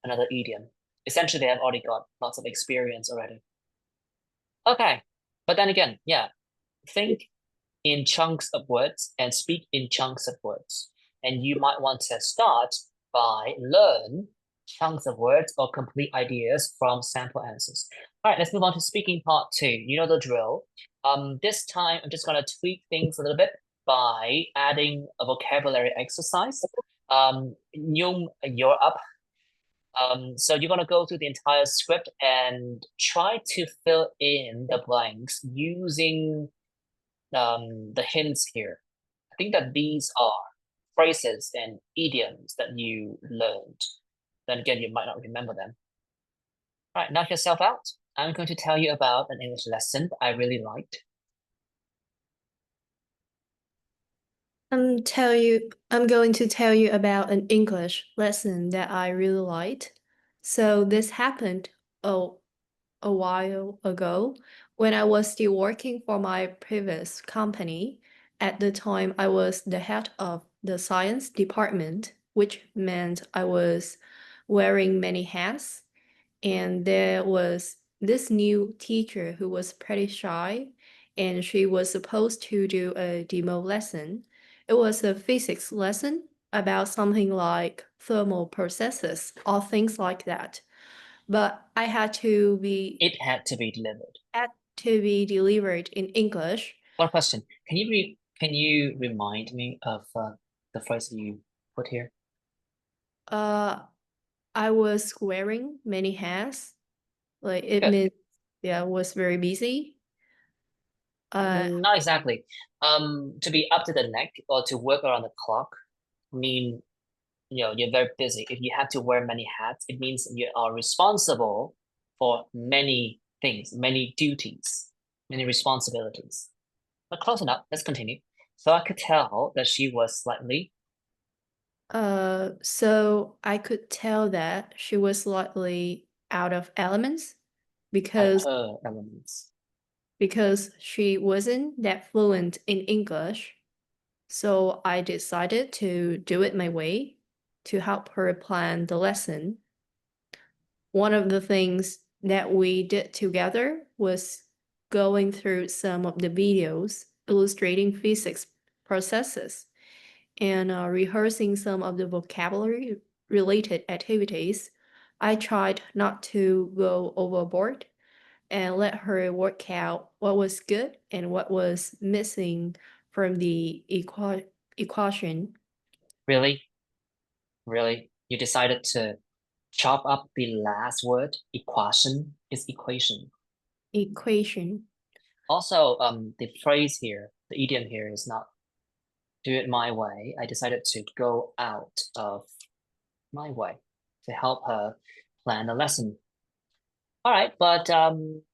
another idiom. Essentially, they have already got lots of experience already. Okay, but then again, yeah, think in chunks of words and speak in chunks of words. And you might want to start by learn chunks of words or complete ideas from sample answers. All right, let's move on to speaking part 2. You know the drill. This time I'm just gonna tweak things a little bit by adding a vocabulary exercise. Nhung, you're up. So you're gonna go through the entire script and try to fill in the blanks using the hints here. I think that these are phrases and idioms that you learned. Then again, you might not remember them. All right, knock yourself out. I'm going to tell you about an English lesson I really liked. I'm going to tell you about an English lesson that I really liked. So this happened a while ago when I was still working for my previous company. At the time, I was the head of the science department, which meant I was wearing many hats. And there was this new teacher who was pretty shy, and she was supposed to do a demo lesson. It was a physics lesson about something like thermal processes or things like that. But I had to be It had to be delivered. had to be delivered in English. One question: can you remind me of the phrase that you put here? I was wearing many hats. Like it Good. means yeah, I was very busy. Not exactly. To be up to the neck or to work around the clock mean, you're very busy. If you have to wear many hats, it means you are responsible for many things, many duties, many responsibilities. But close enough. Let's continue. So I could tell that she was slightly So I could tell that she was slightly out of elements at because her elements. she wasn't that fluent in English. So I decided to do it my way to help her plan the lesson. One of the things that we did together was going through some of the videos illustrating physics processes and rehearsing some of the vocabulary related activities. I tried not to go overboard and let her work out what was good and what was missing from the equation. Really? Really? You decided to chop up the last word. Equation is equation. Equation. Also, the phrase here, the idiom here is not do it my way. I decided to go out of my way to help her plan the lesson. All right, but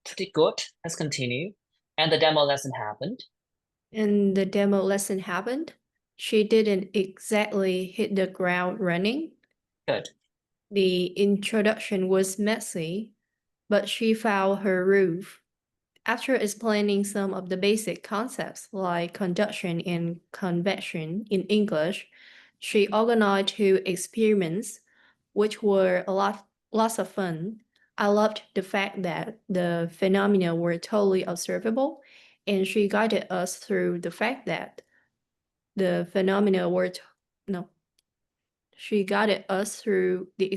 pretty good. Let's continue. And the demo lesson happened. And the demo lesson happened. She didn't exactly hit the ground running. Good. The introduction was messy, but she found her groove. After explaining some of the basic concepts like conduction and convection in English, she organized 2 experiments, which were lots of fun. I loved the fact that the phenomena were totally observable, and she guided us through the fact that the phenomena were no. She guided us through the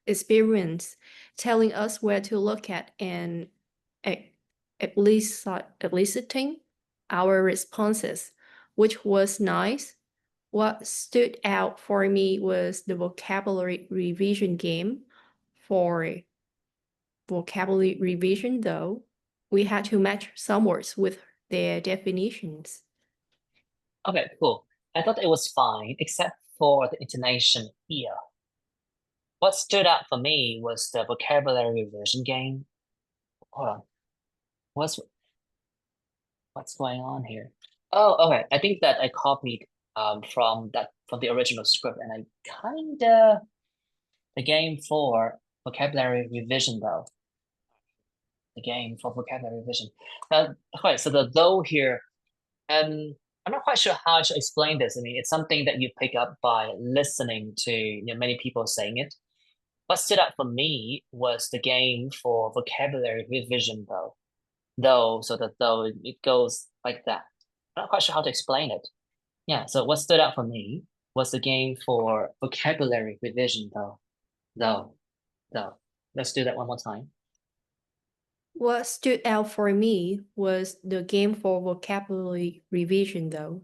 experience, telling us where to look at and at least eliciting our responses, which was nice. What stood out for me was the vocabulary revision game. For vocabulary revision, though, we had to match some words with their definitions. Okay, cool. I thought it was fine, except for the intonation here. What stood out for me was the vocabulary revision game. Hold on. What's going on here? Oh, okay. I think that I copied from the original script, and I kinda the game for vocabulary revision though. The game for vocabulary revision. Okay, so the though here, I'm not quite sure how I should explain this. I mean, it's something that you pick up by listening to many people saying it. What stood out for me was the game for vocabulary revision though. Though, so that though it goes like that. I'm not quite sure how to explain it. Yeah, so what stood out for me was the game for vocabulary revision though. Though, though. Let's do that one more time. What stood out for me was the game for vocabulary revision, though.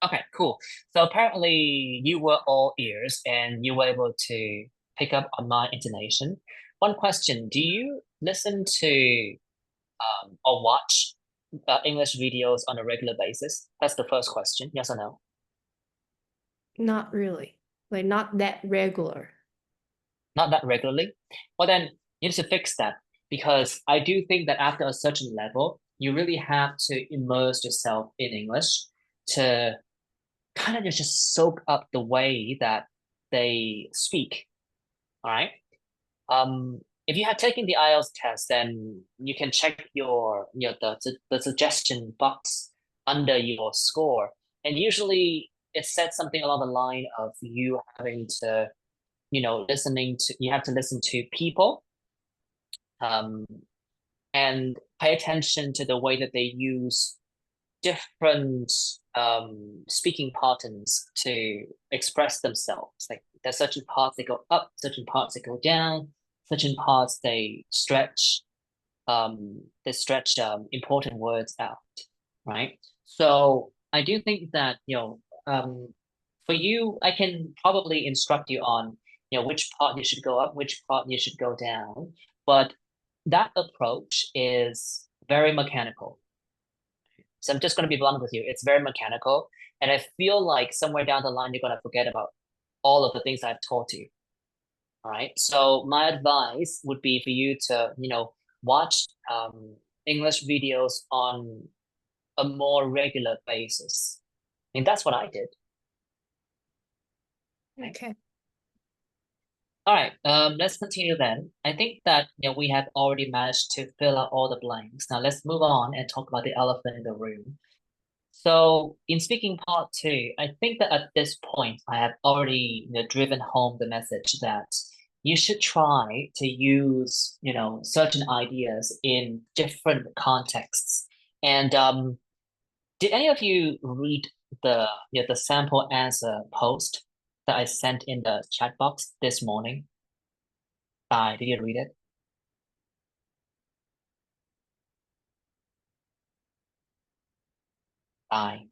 Okay, cool. So apparently you were all ears and you were able to pick up on my intonation. One question, do you listen to or watch English videos on a regular basis? That's the first question. Yes or no? Not really. Like, not that regular. Not that regularly? Well, then you need to fix that because I do think that after a certain level, you really have to immerse yourself in English to kind of just soak up the way that they speak. All right. If you have taken the IELTS test, then you can check the suggestion box under your score, and usually it says something along the line of you having to, you have to listen to people, um, and pay attention to the way that they use different speaking patterns to express themselves. Like there's certain parts that go up, certain parts that go down, certain parts they stretch important words out, right? So I do think that for you, I can probably instruct you on which part you should go up, which part you should go down, but that approach is very mechanical. So I'm just going to be blunt with you. It's very mechanical. And I feel like somewhere down the line, you're going to forget about all of the things I've taught you. All right. So my advice would be for you to, watch English videos on a more regular basis. I mean, that's what I did. Okay. All right, let's continue then. I think that we have already managed to fill out all the blanks. Now let's move on and talk about the elephant in the room. So in speaking part two, I think that at this point, I have already driven home the message that you should try to use certain ideas in different contexts. And did any of you read the sample answer post that I sent in the chat box this morning? Did you read it? Bye.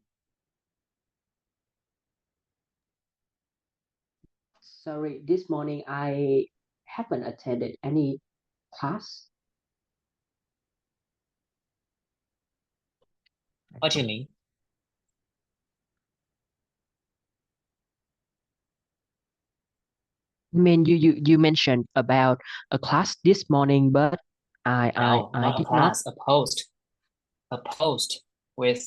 Sorry, this morning I haven't attended any class. What do you mean? I mean, you mentioned about a class this morning, but No, I not a did not. class, a post with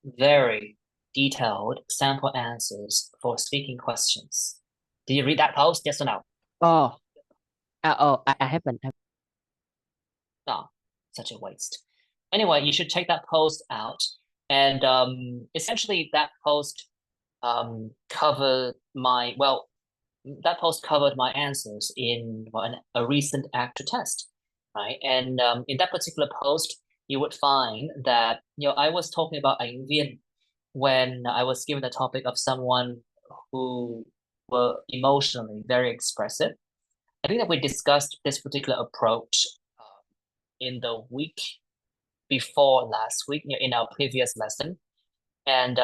very detailed sample answers for speaking questions. Did you read that post? Yes or no? Oh, I haven't. No, such a waste. Anyway, you should check that post out. And essentially that post covered that post covered my answers in a recent actor test, right? And in that particular post, you would find that I was talking about Ảnh Viên when I was given the topic of someone who were emotionally very expressive. I think that we discussed this particular approach in the week before last week, in our previous lesson. And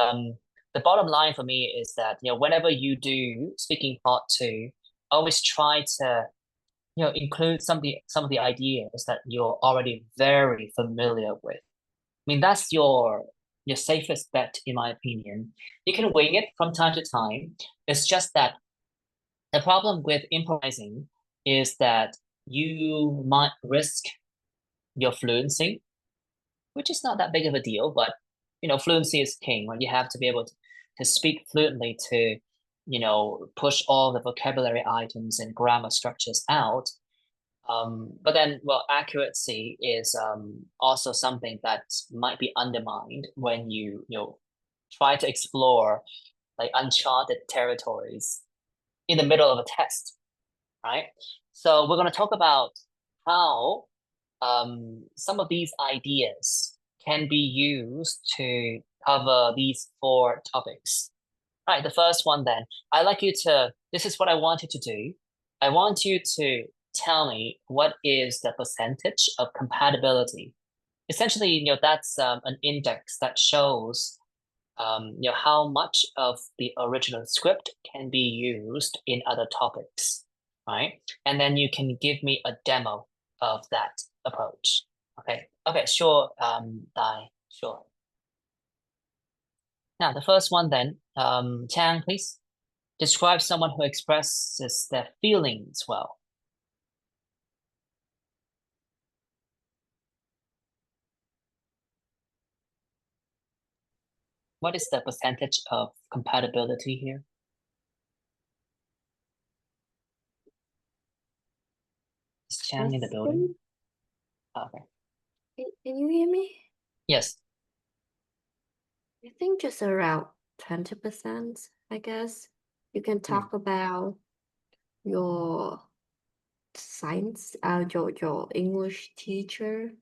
the bottom line for me is that whenever you do speaking part two, always try to include some of the ideas that you're already very familiar with. I mean, that's your safest bet, in my opinion. You can wing it from time to time. It's just that the problem with improvising is that you might risk your fluency, which is not that big of a deal, but fluency is king, right? You have to be able to speak fluently to, push all the vocabulary items and grammar structures out. But then, well, accuracy is also something that might be undermined when you try to explore like uncharted territories in the middle of a test, right? So we're going to talk about how some of these ideas can be used to cover these 4 topics. All right, the first one then, this is what I want you to do. I want you to tell me what is the percentage of compatibility. Essentially, that's an index that shows how much of the original script can be used in other topics, right? And then you can give me a demo of that approach. Okay, sure, Dai, sure. Now, the first one then, Chang, please. Describe someone who expresses their feelings well. What is the percentage of compatibility here? Is Chang in the building? Okay. Can you hear me? Yes. I think just around 20%, I guess. You can talk about your science, your English teacher.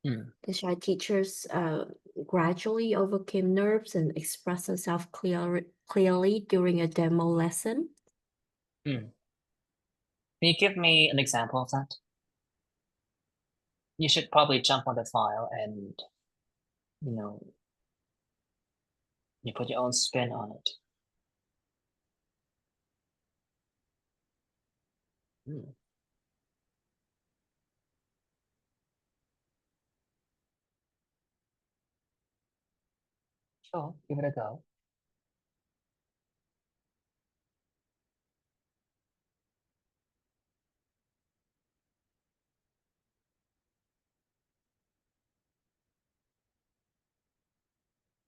The shy teachers gradually overcame nerves and expressed themselves clearly during a demo lesson. Can you give me an example of that? You should probably jump on the file and, you put your own spin on it. Sure, give it a go.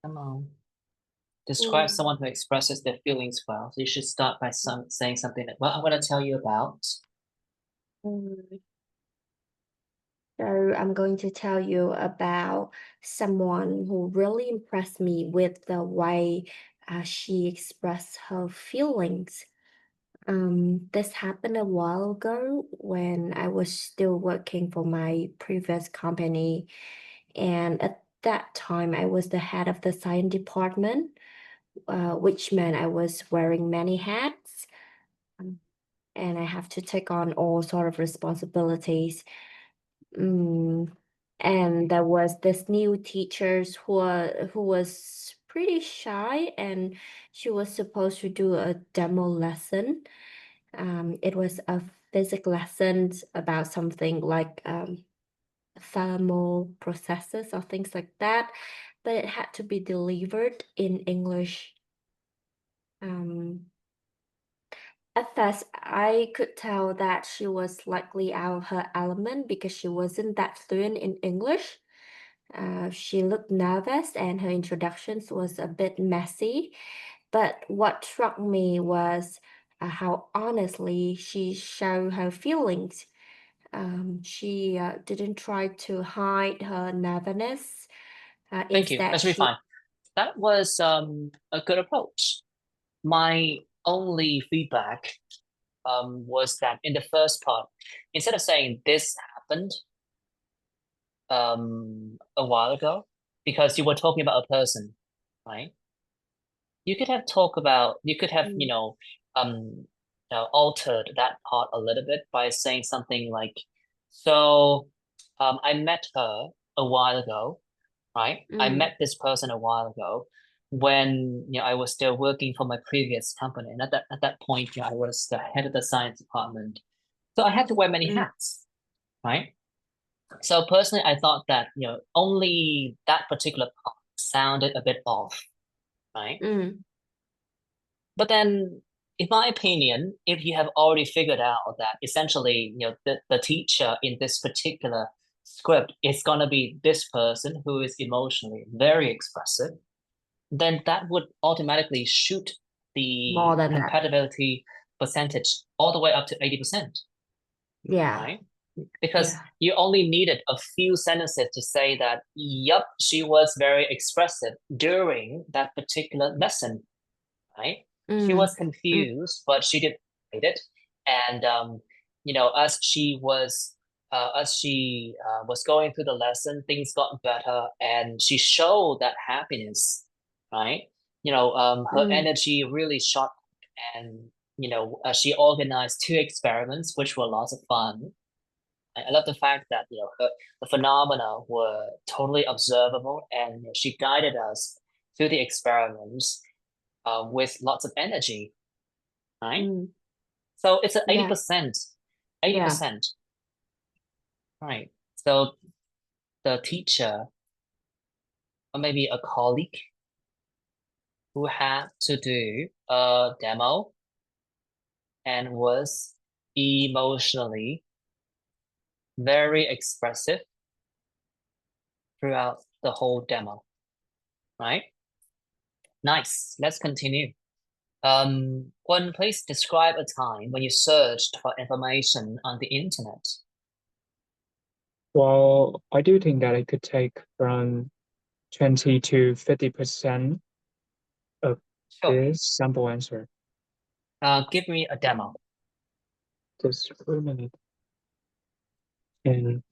Come on. Describe someone who expresses their feelings well. So you should start by saying something like, well, I'm going to tell you about. So I'm going to tell you about someone who really impressed me with the way she expressed her feelings. This happened a while ago when I was still working for my previous company. And at that time, I was the head of the science department, which meant I was wearing many hats. And I have to take on all sort of responsibilities. And there was this new teacher who was pretty shy, and she was supposed to do a demo lesson. It was a physics lesson about something like thermal processes or things like that, but it had to be delivered in English. At first, I could tell that she was likely out of her element because she wasn't that fluent in English. She looked nervous and her introductions was a bit messy. But what struck me was how honestly she showed her feelings. She didn't try to hide her nervousness. Thank you. Instead, That should be fine. That was a good approach. My only feedback was that in the first part, instead of saying this happened a while ago, because you were talking about a person, right? You could have altered that part a little bit by saying something like, so I met her a while ago, right? I met this person a while ago when I was still working for my previous company. And at that point, I was the head of the science department. So I had to wear many hats, right? So personally, I thought that, only that particular part sounded a bit off, right? But then, in my opinion, if you have already figured out that essentially, the teacher in this particular script is gonna be this person who is emotionally very expressive, then that would automatically shoot the More than that. compatibility percentage all the way up to 80%, Yeah. right? Because Yeah. you only needed a few sentences to say that, yep, she was very expressive during that particular lesson, right? She was confused, but she did it. And as she was going through the lesson, things got better, and she showed that happiness, right? Her energy really shot, and she organized 2 experiments, which were lots of fun. I love the fact that the phenomena were totally observable, and she guided us through the experiments with lots of energy, right? So it's an Yeah. 80%, 80%, right? So the teacher or maybe a colleague who had to do a demo and was emotionally very expressive throughout the whole demo, right? Nice. Let's continue. One, please describe a time when you searched for information on the internet. Well, I do think that it could take from 20 to 50% of Sure. this sample answer. Give me a demo. Just for a minute. And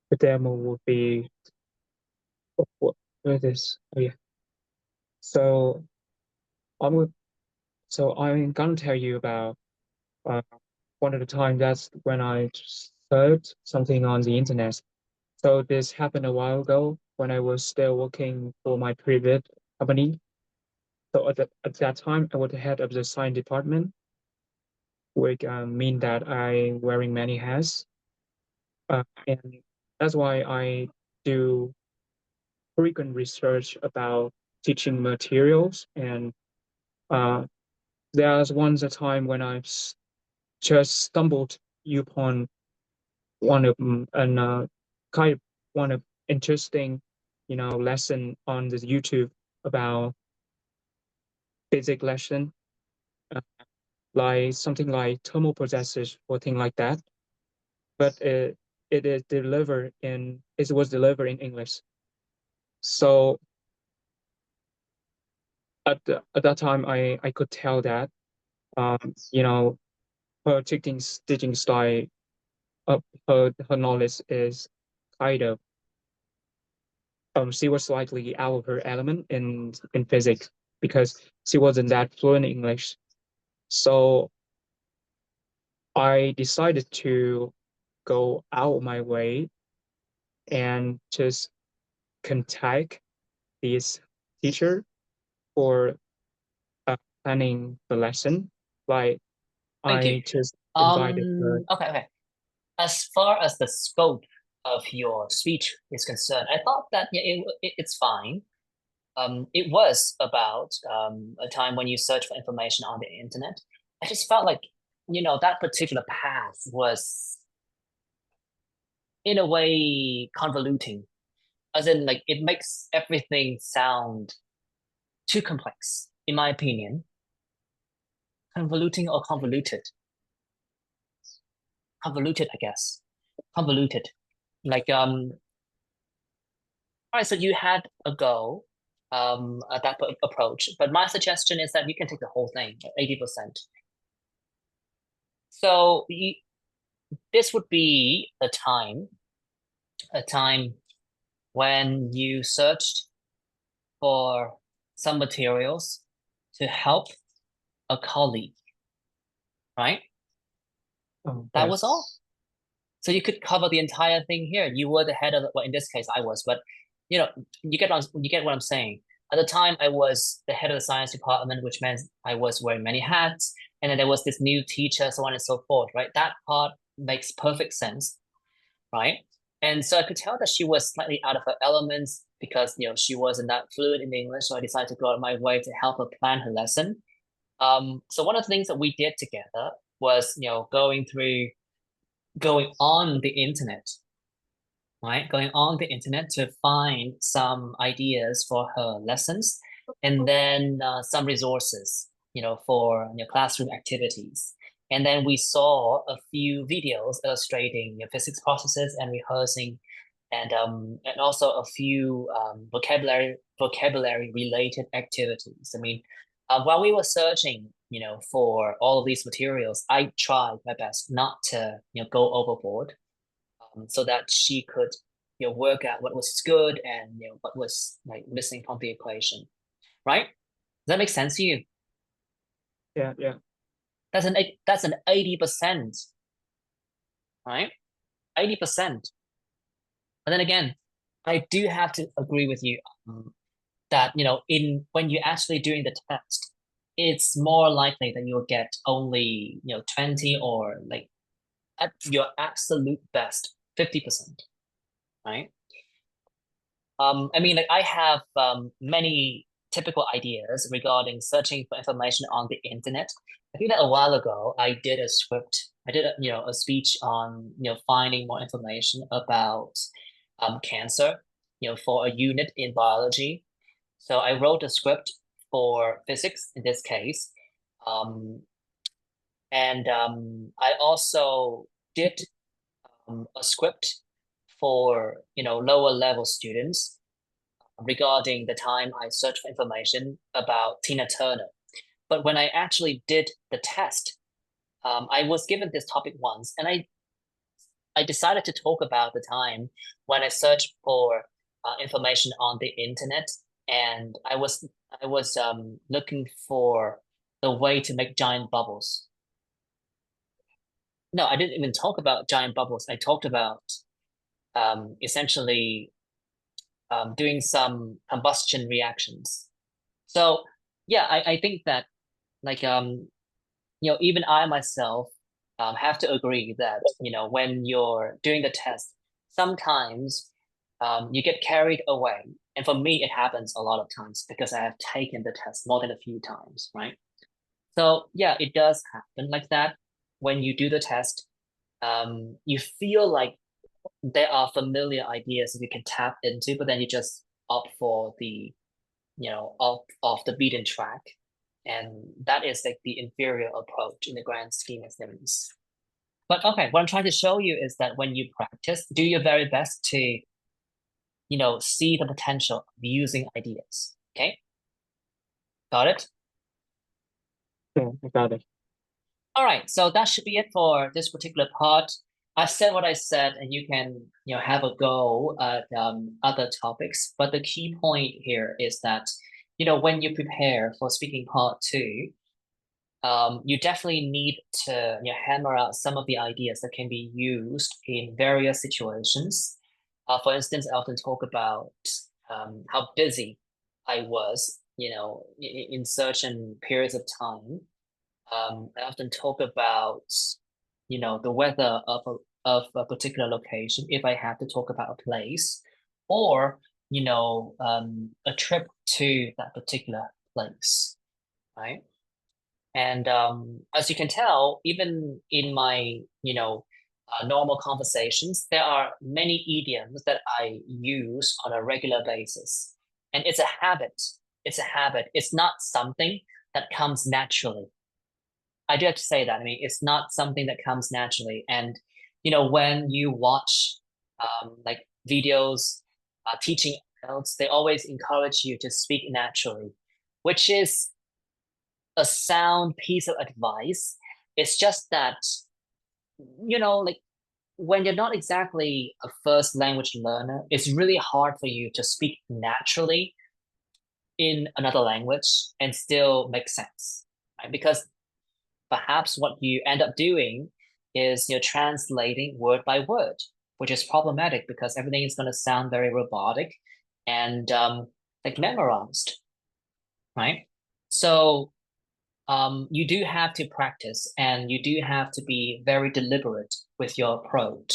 the demo would be where this. Oh yeah. So I'm gonna tell you about uh, one of the time. That's when I searched something on the internet. So this happened a while ago when I was still working for my previous company. So at that time, I was the head of the science department, which mean that I wearing many hats. And that's why I do frequent research about teaching materials. And there's once a time when just stumbled upon one of an kind of one of interesting, lesson on the YouTube about basic lesson, uh, like something like thermal processes or thing like that. But it was delivered in English. So at that time, I could tell that you know her teaching style, her knowledge is kind of she was slightly out of her element in physics because she wasn't that fluent in English. So I decided to go out of my way and just contact this teacher for planning the lesson. Like Thank you. I just invited her. Okay. As far as the scope of your speech is concerned, I thought that it's fine. It was about a time when you search for information on the internet. I just felt like, that particular path was in a way convoluting, as in like it makes everything sound too complex, in my opinion. Convoluting or convoluted? Convoluted, I guess. Convoluted. Like all right, so you had a go at that approach, but my suggestion is that you can take the whole thing, 80%. So this would be a time when you searched for some materials to help a colleague, right? That was all. So you could cover the entire thing here. You were the head of, well, in this case, I was, but you get what I'm saying. At the time, I was the head of the science department, which meant I was wearing many hats, and then there was this new teacher, so on and so forth, right? That part makes perfect sense, right? And so I could tell that she was slightly out of her elements because she wasn't that fluent in English, so I decided to go out of my way to help her plan her lesson. So one of the things that we did together was going through going on the internet, right? Going on the internet to find some ideas for her lessons, and then some resources, for classroom activities. And then we saw a few videos illustrating physics processes and rehearsing, and also a few vocabulary related activities. I mean, while we were searching, for all of these materials, I tried my best not to, go overboard, so that she could, work out what was good and what was like missing from the equation, right? Does that make sense to you? Yeah, yeah. That's an 80%, right? 80%. But then again, I do have to agree with you, that in when you're actually doing the test, it's more likely that you'll get only 20, or like at your absolute best 50%, right? I mean, like I have many typical ideas regarding searching for information on the internet. I think that a while ago I did a script. I did a speech on finding more information about cancer, for a unit in biology. So I wrote a script for physics in this case, and I also did a script for lower level students regarding the time I searched for information about Tina Turner. But when I actually did the test, I was given this topic once, and I decided to talk about the time when I searched for information on the internet, and I was looking for the way to make giant bubbles. No, I didn't even talk about giant bubbles. I talked about essentially doing some combustion reactions. So yeah, I think that, like even I myself have to agree that when you're doing the test, sometimes you get carried away. And for me, it happens a lot of times because I have taken the test more than a few times, right? So yeah, it does happen like that. When you do the test, you feel like there are familiar ideas that you can tap into, but then you just opt for the, off the beaten track. And that is like the inferior approach in the grand scheme of things. But okay, what I'm trying to show you is that when you practice, do your very best to, see the potential of using ideas. Okay? Got it? Yeah, I got it. All right, so that should be it for this particular part. I said what I said, and you can, have a go at other topics. But the key point here is that, when you prepare for speaking part 2, you definitely need to hammer out some of the ideas that can be used in various situations. For instance, I often talk about how busy I was, in certain periods of time. I often talk about, the weather of a particular location if I have to talk about a place, or a trip to that particular place, right? And as you can tell, even in my, normal conversations, there are many idioms that I use on a regular basis. And it's a habit. It's a habit. It's not something that comes naturally. I do have to say that. I mean, it's not something that comes naturally. And, when you watch like videos teaching adults, they always encourage you to speak naturally, which is a sound piece of advice. It's just that, like when you're not exactly a first language learner, it's really hard for you to speak naturally in another language and still make sense, right? Because perhaps what you end up doing is translating word by word, which is problematic because everything is going to sound very robotic and like memorized, right? So you do have to practice and you do have to be very deliberate with your approach.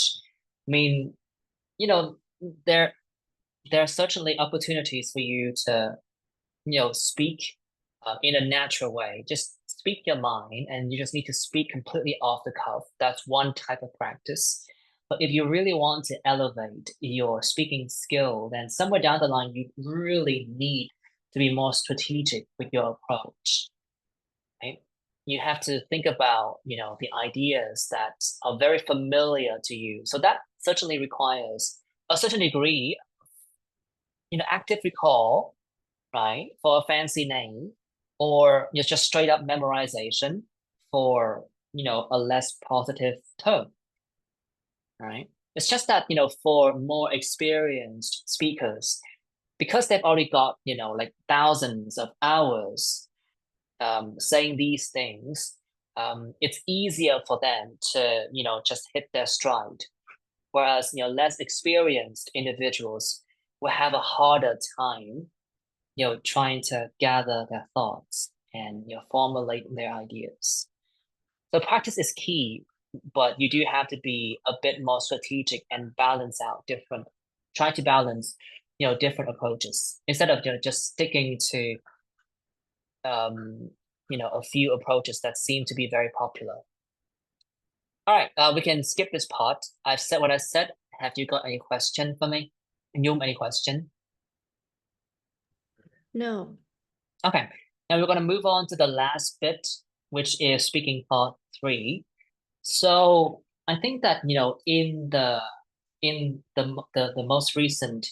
I mean, there there are certainly opportunities for you to speak in a natural way. Just speak your mind and you just need to speak completely off the cuff, that's one type of practice. But if you really want to elevate your speaking skill, then somewhere down the line, you really need to be more strategic with your approach, right? You have to think about, the ideas that are very familiar to you. So that certainly requires a certain degree, active recall, right, for a fancy name, or just straight up memorization for, a less positive term, right? It's just that, for more experienced speakers, because they've already got, like thousands of hours saying these things, it's easier for them to, just hit their stride. Whereas, less experienced individuals will have a harder time, trying to gather their thoughts and, formulate their ideas. So practice is key, but you do have to be a bit more strategic and try to balance, different approaches instead of, just sticking to, a few approaches that seem to be very popular. All right, we can skip this part. I've said what I said. Have you got any question for me? Nhung, any question? No. Okay, now we're going to move on to the last bit, which is speaking part 3. So I think that, in the most recent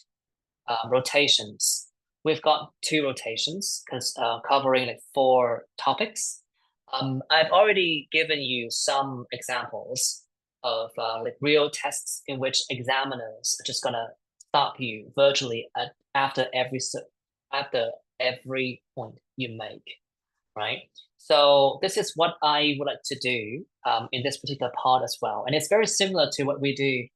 rotations, we've got 2 rotations covering like 4 topics. I've already given you some examples of like real tests in which examiners are just gonna stop you virtually after every point you make, right? So this is what I would like to do in this particular part as well, and it's very similar to what we do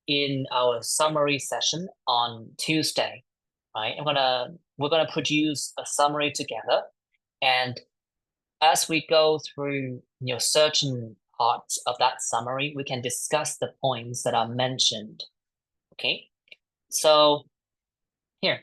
in our summary session on Tuesday, right? We're gonna produce a summary together, and as we go through, certain parts of that summary, we can discuss the points that are mentioned. Okay, so here,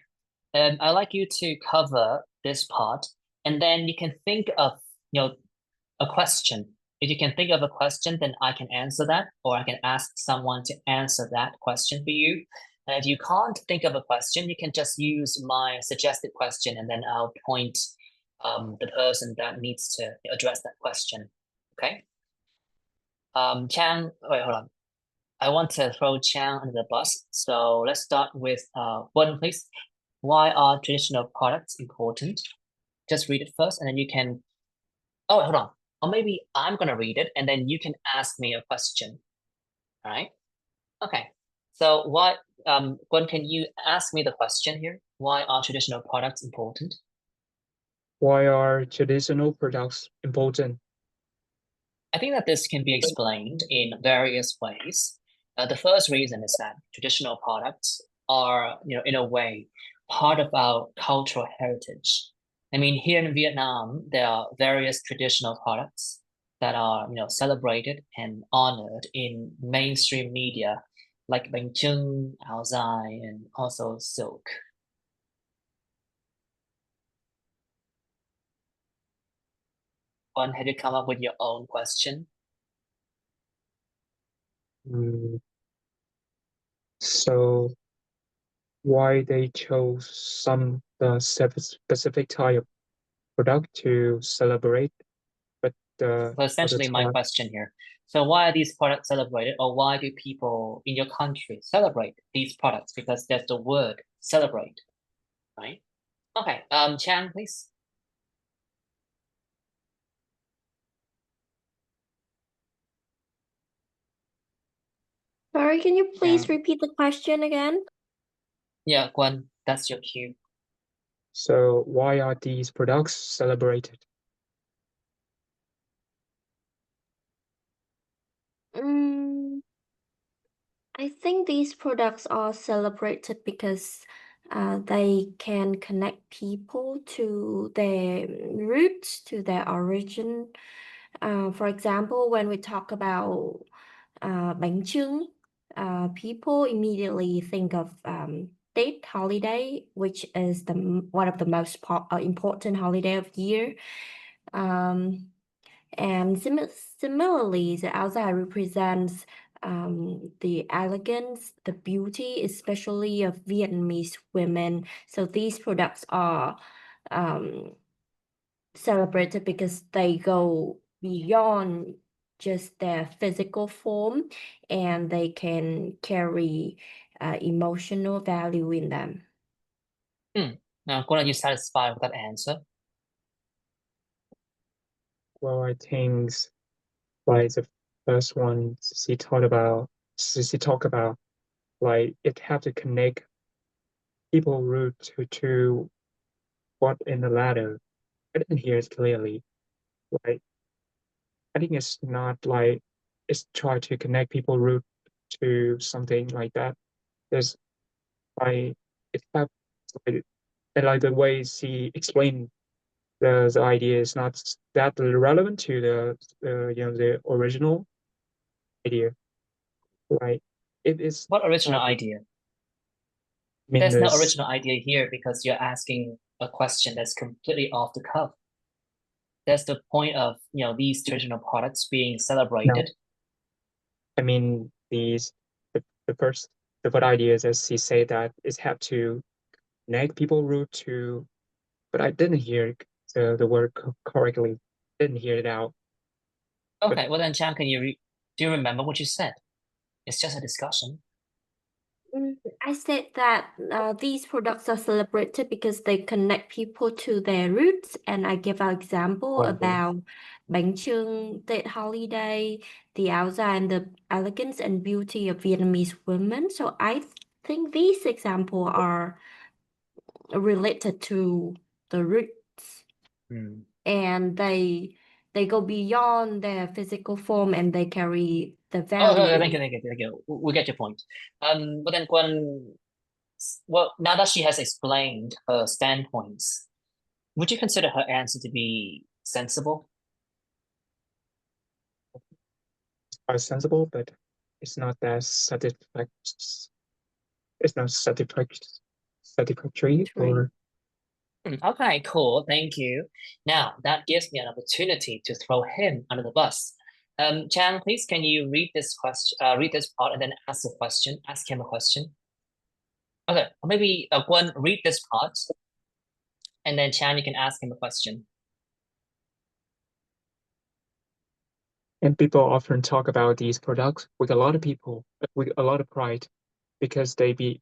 I'd like you to cover this part, and then you can think of, a question. If you can think of a question, then I can answer that, or I can ask someone to answer that question for you. And if you can't think of a question, you can just use my suggested question, and then I'll point the person that needs to address that question. Okay. Chang, wait, hold on. I want to throw Chang under the bus. So let's start with one, please. Why are traditional products important? Just read it first, and then you can. Oh, hold on. Or maybe I'm gonna read it, and then you can ask me a question. All right. Okay. So Gwen, can you ask me the question here? Why are traditional products important? Why are traditional products important? I think that this can be explained in various ways. The first reason is that traditional products are, in a way, part of our cultural heritage. I mean, here in Vietnam, there are various traditional products that are, celebrated and honored in mainstream media, like bánh chưng, áo dài, and also silk. One, had you come up with your own question? So why they chose the specific type of product to celebrate, but the So essentially my question here. So why are these products celebrated, or why do people in your country celebrate these products? Because there's the word celebrate, right? Okay, Chang, please. Sorry, can you please Yeah. repeat the question again? Yeah, Gwen, that's your cue. So why are these products celebrated? I think these products are celebrated because they can connect people to their roots, to their origin. For example, when we talk about bánh chưng, people immediately think of Tết holiday, which is one of the most important holiday of year. And similarly, the outside represents the elegance, the beauty, especially of Vietnamese women. So these products are um, celebrated because they go beyond just their physical form and they can carry emotional value in them. Now, Gwen, are you satisfied with that answer? Well, I think like the first one she talked about like it have to connect people root to what in the ladder. I didn't hear it clearly. Like I think it's not like it's try to connect people root to something like that. There's like it have like, and like the way she explained the idea is not that relevant to the original idea. Like it is What original I idea? mean There's no this original idea here because you're asking a question that's completely off the cuff. That's the point of, these traditional products being no. celebrated. I mean the first the first idea is as she said that is have to connect people root to, but I didn't hear the word correctly. Didn't hear it out. But Okay, well then, Chan, do you remember what you said? It's just a discussion. I said that these products are celebrated because they connect people to their roots, and I give an example about bánh chưng, Tết holiday, the outside, and the elegance and beauty of Vietnamese women. So I think these examples are related to the roots, and they go beyond their physical form, and they carry the Oh, value. thank you. We get your point. But then Gwen, well, now that she has explained her standpoints, would you consider her answer to be sensible? quite sensible, but it's not that it's not satisfactory or Okay, cool. Thank you. Now that gives me an opportunity to throw him under the bus. Chan, please, can you read this question, read this part, and then ask the question, ask him a question? Okay, or maybe Gwen, read this part, and then Chan, you can ask him a question. and people often talk about these products with a lot of people with a lot of pride because they be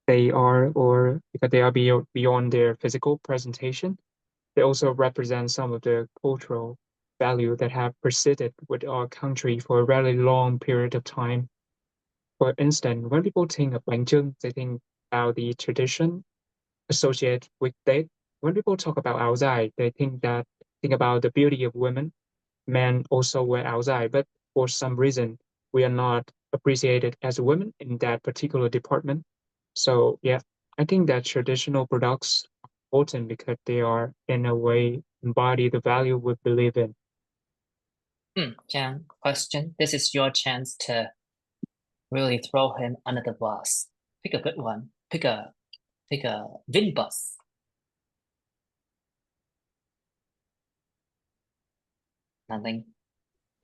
they are or because they are beyond their physical presentation. They also represent some of the cultural value that have persisted with our country for a very long period of time. For instance, when people think of bánh chưng, they think about the tradition associated with it. When people talk about áo dài, they think about the beauty of women. Men also wear áo dài, but for some reason, we are not appreciated as women in that particular department. So yeah, I think that traditional products are important because they are in a way embody the value we believe in. Chan, question. This is your chance to really throw him under the bus. Pick a good one. Pick a Vin bus. Nothing.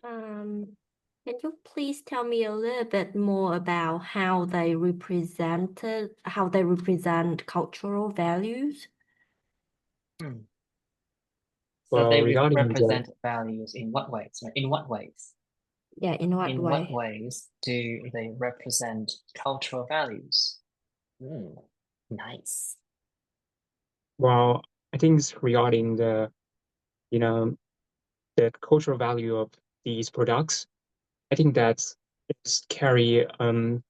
Can you please tell me a little bit more about how they represent cultural values? So Well, they regarding represent values in what ways? Right? In what ways? Yeah, in what In way? what ways do they represent cultural values? Nice. well, I think it's regarding you know, the cultural value of these products. I think that's it's carry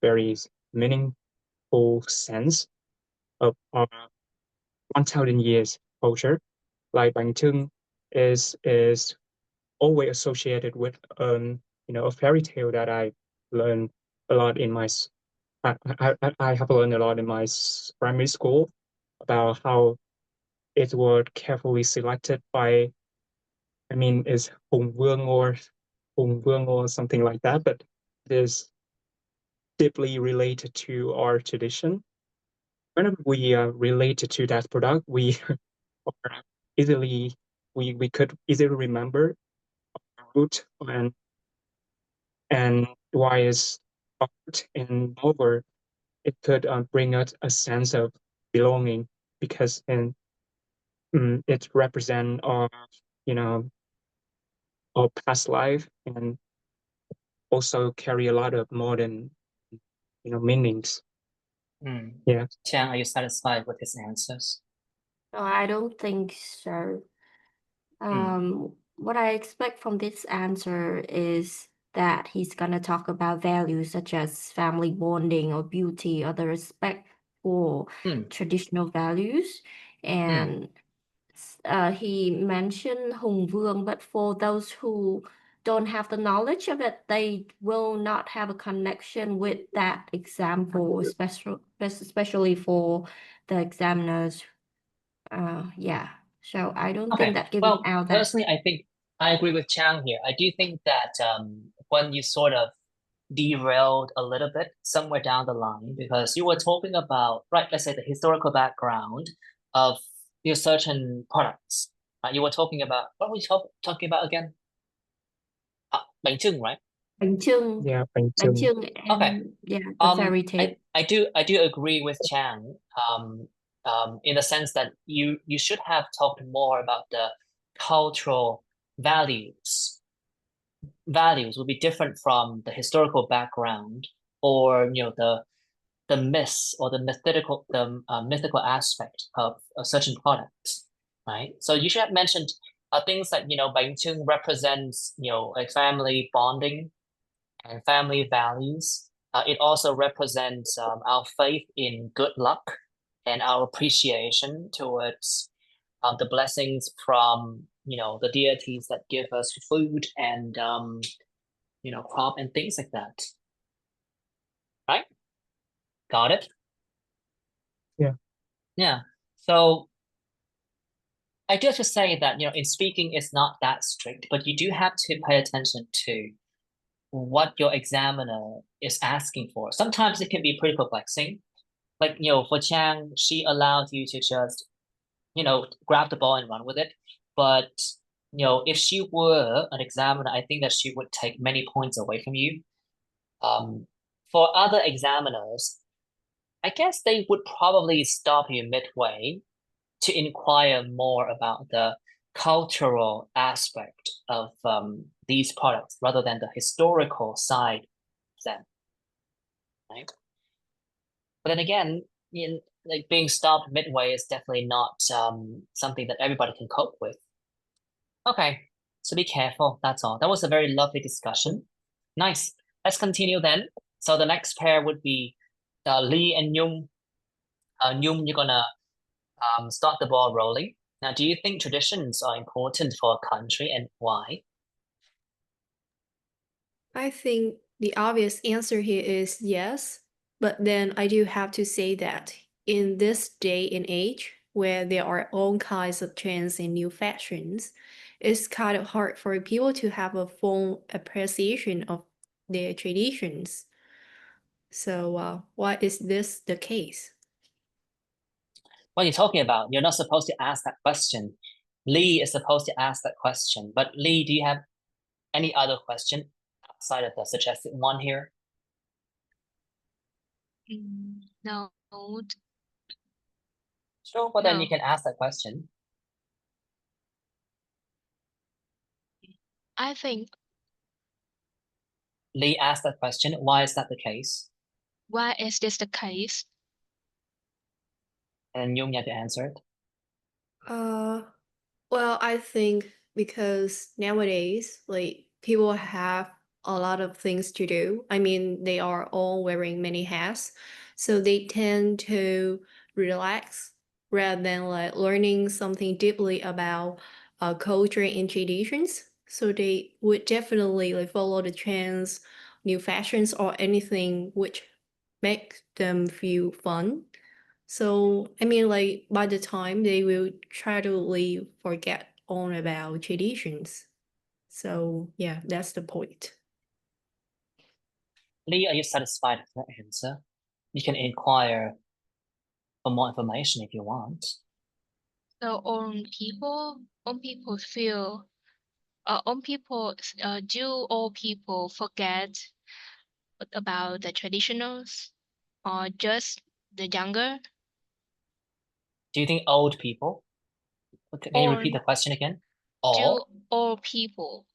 very meaningful sense of 1,000 years culture. Like bánh chưng is always associated with a fairy tale that I learned a lot in my I have learned a lot in my primary school about how it was carefully selected by I mean is Hùng Vương or something like that, but it is deeply related to our tradition. Whenever we are related to that product, we or easily we could easily remember our root and why is art and over it could bring us a sense of belonging because it represent our you know our past life and also carry a lot of modern meanings. Yeah. Chang, are you satisfied with his answers? No, I don't think so. What I expect from this answer is that he's gonna talk about values such as family bonding or beauty or the respect for traditional values. And he mentioned Hùng Vương, but for those who don't have the knowledge of it, they will not have a connection with that example, especially for the examiners. Yeah. So I don't think that giving Well, out that. personally, I think I agree with Chang here. I do think that when you sort of derailed a little bit somewhere down the line, because you were talking about, right, let's say the historical background of certain products. You were talking about, what were you talking about again? Bánh chưng, right? Bánh chưng, Yeah, bánh chưng, Okay. and yeah, the fairy tale. I do agree with Chang, in the sense that you should have talked more about the cultural values. Values will be different from the historical background or the myths or the mythical aspect of a certain product, right? So you should have mentioned things like bánh chưng represents like family bonding and family values. It also represents our faith in good luck and our appreciation towards the blessings from the deities that give us food and crop and things like that. Right? Got it? Yeah. Yeah. So I do have to say that in speaking it's not that strict, but you do have to pay attention to what your examiner is asking for. Sometimes it can be pretty perplexing. Like, for Chang, she allowed you to just, grab the ball and run with it. But, if she were an examiner, I think that she would take many points away from you. For other examiners, I guess they would probably stop you midway to inquire more about the cultural aspect of these products rather than the historical side of them, right? But then again, like being stopped midway is definitely not something that everybody can cope with. Okay, so be careful. That's all. That was a very lovely discussion. Nice. Let's continue then. So the next pair would be Lee and Nhung. Nhung, you're gonna start the ball rolling. Now, do you think traditions are important for a country and why? I think the obvious answer here is yes, but then I do have to say that in this day and age where there are all kinds of trends and new fashions, it's kind of hard for people to have a full appreciation of their traditions. So, why is this the case? What are you talking about? You're not supposed to ask that question. Lee is supposed to ask that question. But Lee, do you have any other question outside of the suggested one here? No, Sure, but then you no. can ask that question. I think Lee asked that question. Why is that the case? why is this the case? And Nhung had to answer it. Uh, well, I think because nowadays, like people have a lot of things to do. I mean, they are all wearing many hats, so they tend to relax rather than like learning something deeply about culture and traditions. So they would definitely like follow the trends, new fashions, or anything which make them feel fun. So, I mean, like by the time they will try to leave, forget all about traditions. So, yeah, that's the point. Lee, are you satisfied with that answer? You can inquire for more information if you want. So on people feel, on people, do all people forget about the traditionals or just the younger? Do you think old people? Can you Or repeat the question again? Or, do all people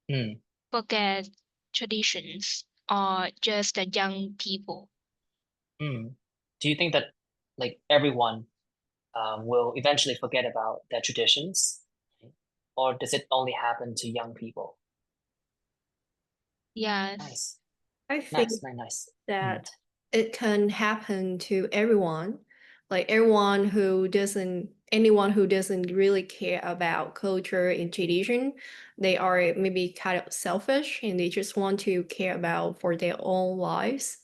hmm, forget traditions or just the young people? hmm. Do you think that like everyone will eventually forget about their traditions? Or does it only happen to young people? Yes. Nice, I think nice, nice, nice. Hmm. that it can happen to everyone. Like anyone who doesn't really care about culture and tradition, they are maybe kind of selfish and they just want to care about for their own lives.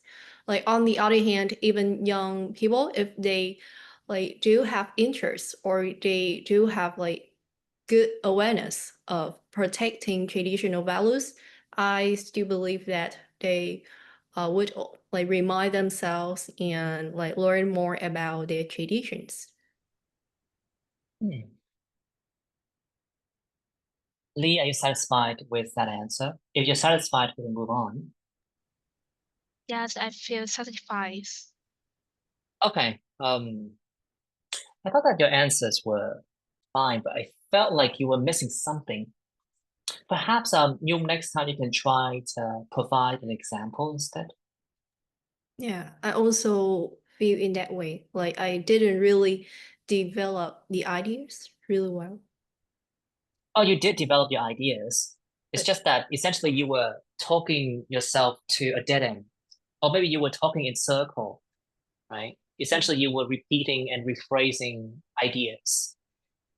Like on the other hand, even young people, if they like do have interests or they do have like good awareness of protecting traditional values, I still believe that they would like remind themselves and like learn more about their traditions. Hmm. Lee, are you satisfied with that answer? If you're satisfied, we can move on. Yes, I feel satisfied. Okay. I thought that your answers were fine, but I felt like you were missing something. Perhaps you next time you can try to provide an example instead. Yeah, I also feel in that way. Like I didn't really develop the ideas really well. Oh, you did develop your ideas. It's But just that essentially you were talking yourself to a dead end, or maybe you were talking in circle, right? Essentially, you were repeating and rephrasing ideas.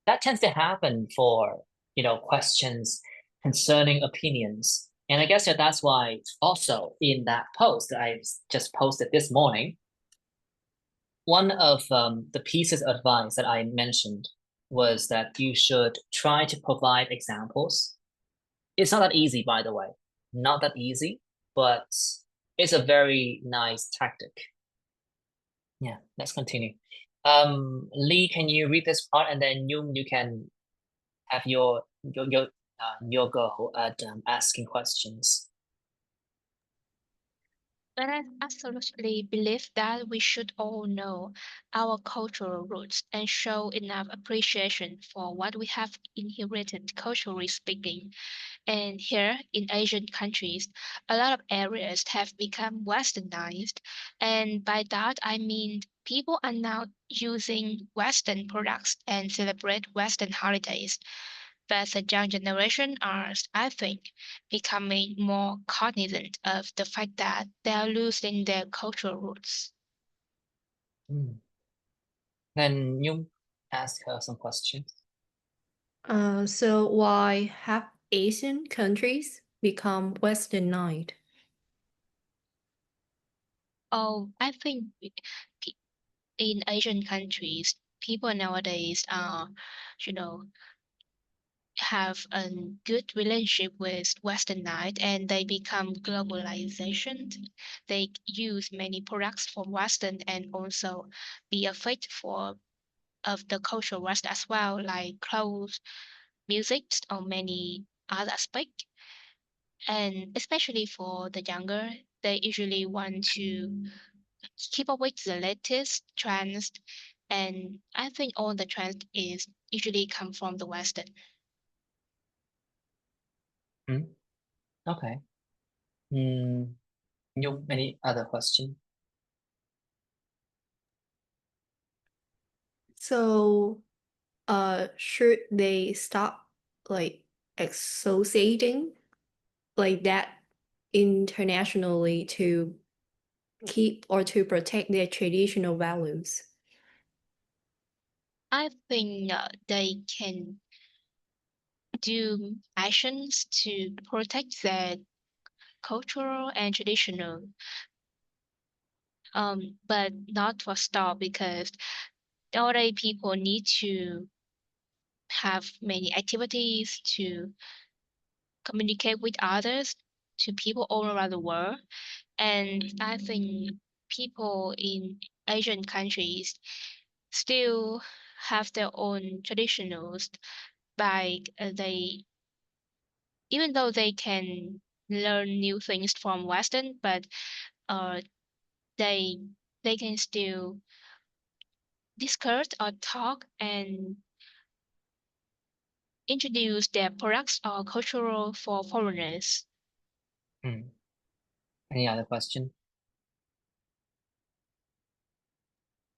That tends to happen for, questions concerning opinions. And I guess that's why also in that post that I just posted this morning, one of the pieces of advice that I mentioned was that you should try to provide examples. It's not that easy, by the way, not that easy, but it's a very nice tactic. Yeah, let's continue. Lee, can you read this part and then you can have your go at asking questions. But I absolutely believe that we should all know our cultural roots and show enough appreciation for what we have inherited culturally speaking. And here in Asian countries, a lot of areas have become westernized. And by that, I mean people are now using Western products and celebrate Western holidays. But the young generation are, I think, becoming more cognizant of the fact that they are losing their cultural roots. Mm. Then you ask her some questions. So why have Asian countries become westernized? Oh, I think pe- in Asian countries, people nowadays you know, have a good relationship with Western night and they become globalization. They use many products from Western and also be afraid for of the cultural West as well, like clothes, music, or many other aspects. And especially for the younger, they usually want to keep up with the latest trends. And I think all the trends is usually come from the Western. Hmm? Okay. Mm, you any other question? So should they stop like associating like that internationally to keep or to protect their traditional values? I think they can do actions to protect their cultural and traditional, but not for stop because nowadays people need to have many activities to communicate with others, to people all around the world. And I think people in Asian countries still have their own traditionals by even though they can learn new things from Western, but uh, they they can still discuss or talk and introduce their products or cultural for foreigners. Any other question?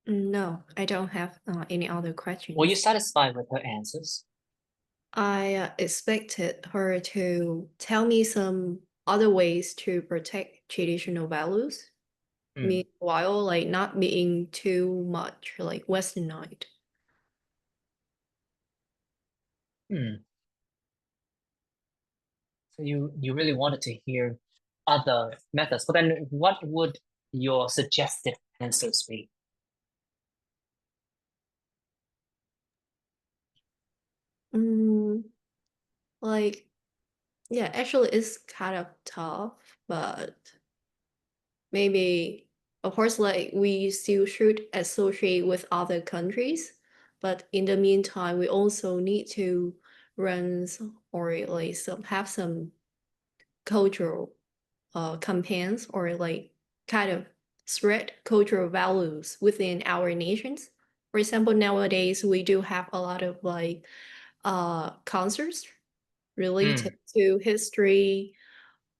No, I don't have any other questions. Were you satisfied with her answers? I expected her to tell me some other ways to protect traditional values, meanwhile, like not being too much like westernized. So you really wanted to hear other methods, but then what would your suggested answers be? Like, yeah, actually, it's kind of tough, but maybe, of course, like we still should associate with other countries, but in the meantime, we also need to or like have some cultural campaigns or like kind of spread cultural values within our nations. For example, nowadays we do have a lot of like concerts related to history,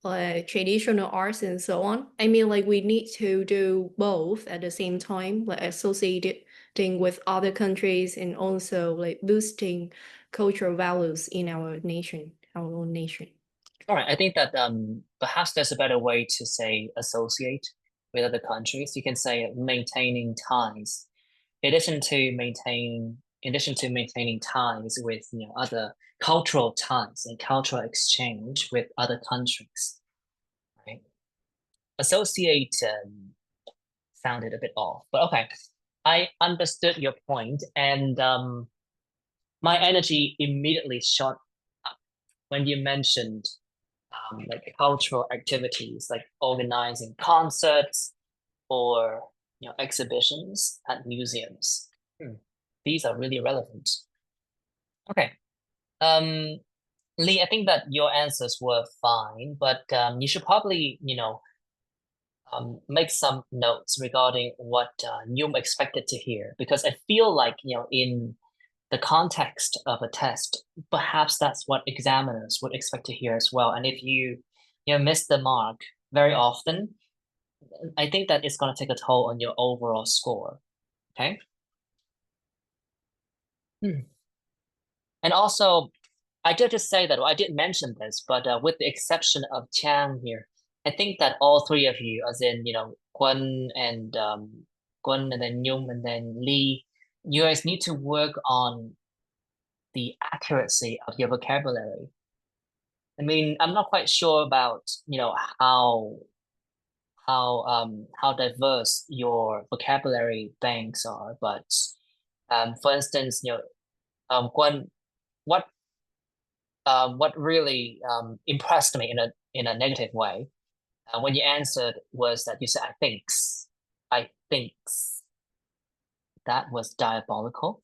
like traditional arts and so on. I mean, like we need to do both at the same time, like associating with other countries and also like boosting cultural values in our nation, our own nation. All right, I think that perhaps there's a better way to say associate with other countries. You can say maintaining ties. In addition to maintaining ties with other cultural ties and cultural exchange with other countries, right? Associate sounded a bit off, but okay. I understood your point, and my energy immediately shot up when you mentioned like cultural activities, like organizing concerts or exhibitions at museums. These are really relevant. Okay. Um, Lee, I think that your answers were fine, but you should probably, make some notes regarding what you expected to hear, because I feel like, in the context of a test, perhaps that's what examiners would expect to hear as well. And if you miss the mark very often, I think that it's going to take a toll on your overall score. Okay. And also, I did just say that, well, I did mention this, but with the exception of Chang here, I think that all three of you, as in, Quân and then Nhung and then Lee, you guys need to work on the accuracy of your vocabulary. I mean, I'm not quite sure about, how diverse your vocabulary banks are, but for instance, Quân, what what really impressed me in a negative way when you answered was that you said I thinks that was diabolical.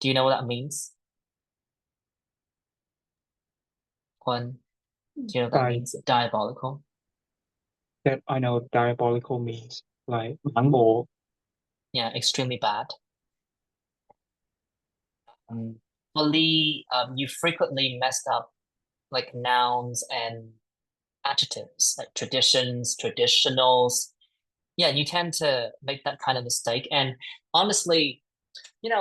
Do you know what that means? Quân, do you know what that means? Diabolical. That I know diabolical means like bắn bộ. Yeah, extremely bad. For Lee, you frequently messed up like nouns and adjectives, like traditions, traditionals. Yeah, you tend to make that kind of mistake. And honestly, if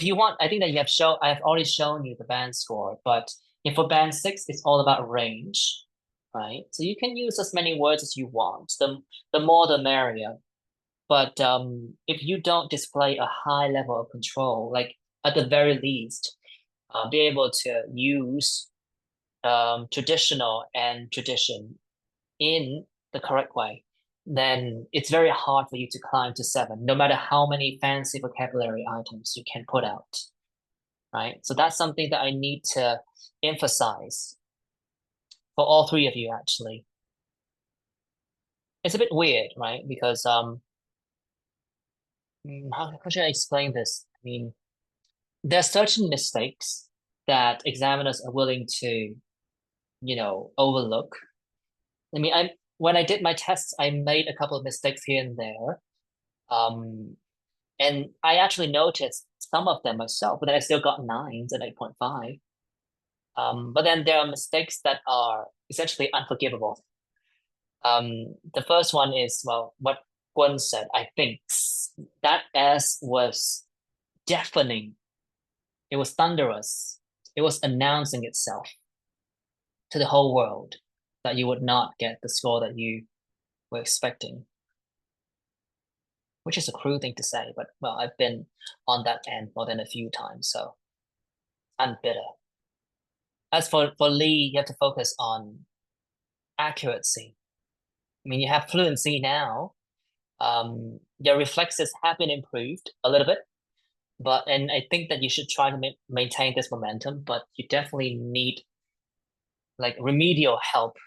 you want, I think that I have already shown you the band score, but if for band 6, it's all about range, right? So you can use as many words as you want. The more the merrier. But if you don't display a high level of control, like at the very least, be able to use traditional and tradition in the correct way, then it's very hard for you to climb to 7, no matter how many fancy vocabulary items you can put out, right? So that's something that I need to emphasize for all three of you, actually. It's a bit weird, right? Because How should I explain this? I mean, there are certain mistakes that examiners are willing to, overlook. I mean, when I did my tests, I made a couple of mistakes here and there. And I actually noticed some of them myself, but then I still got nines and 8.5. But then there are mistakes that are essentially unforgivable. The first one is, well, what Guan said, I think that S was deafening. It was thunderous. It was announcing itself to the whole world that you would not get the score that you were expecting, which is a cruel thing to say, but well, I've been on that end more than a few times, so I'm bitter. As for Lee, you have to focus on accuracy. I mean, you have fluency now. Your reflexes have been improved a little bit, and I think that you should try to maintain this momentum, but you definitely need like remedial help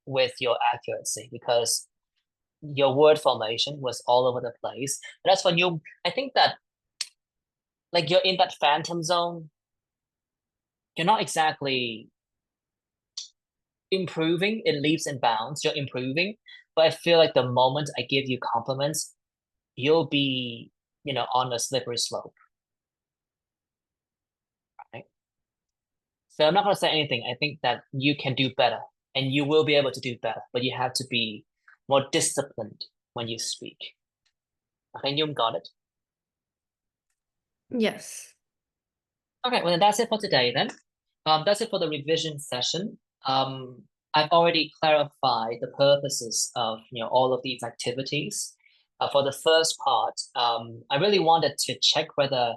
with your accuracy because your word formation was all over the place. And that's when I think that like you're in that phantom zone. You're not exactly improving in leaps and bounds. You're improving, but I feel like the moment I give you compliments, you'll be, on a slippery slope. Right? So I'm not going to say anything. I think that you can do better and you will be able to do better, but you have to be more disciplined when you speak. Okay, you got it. Yes. Okay, well, then that's it for today then. That's it for the revision session. I've already clarified the purposes of all of these activities. For the first part, I really wanted to check whether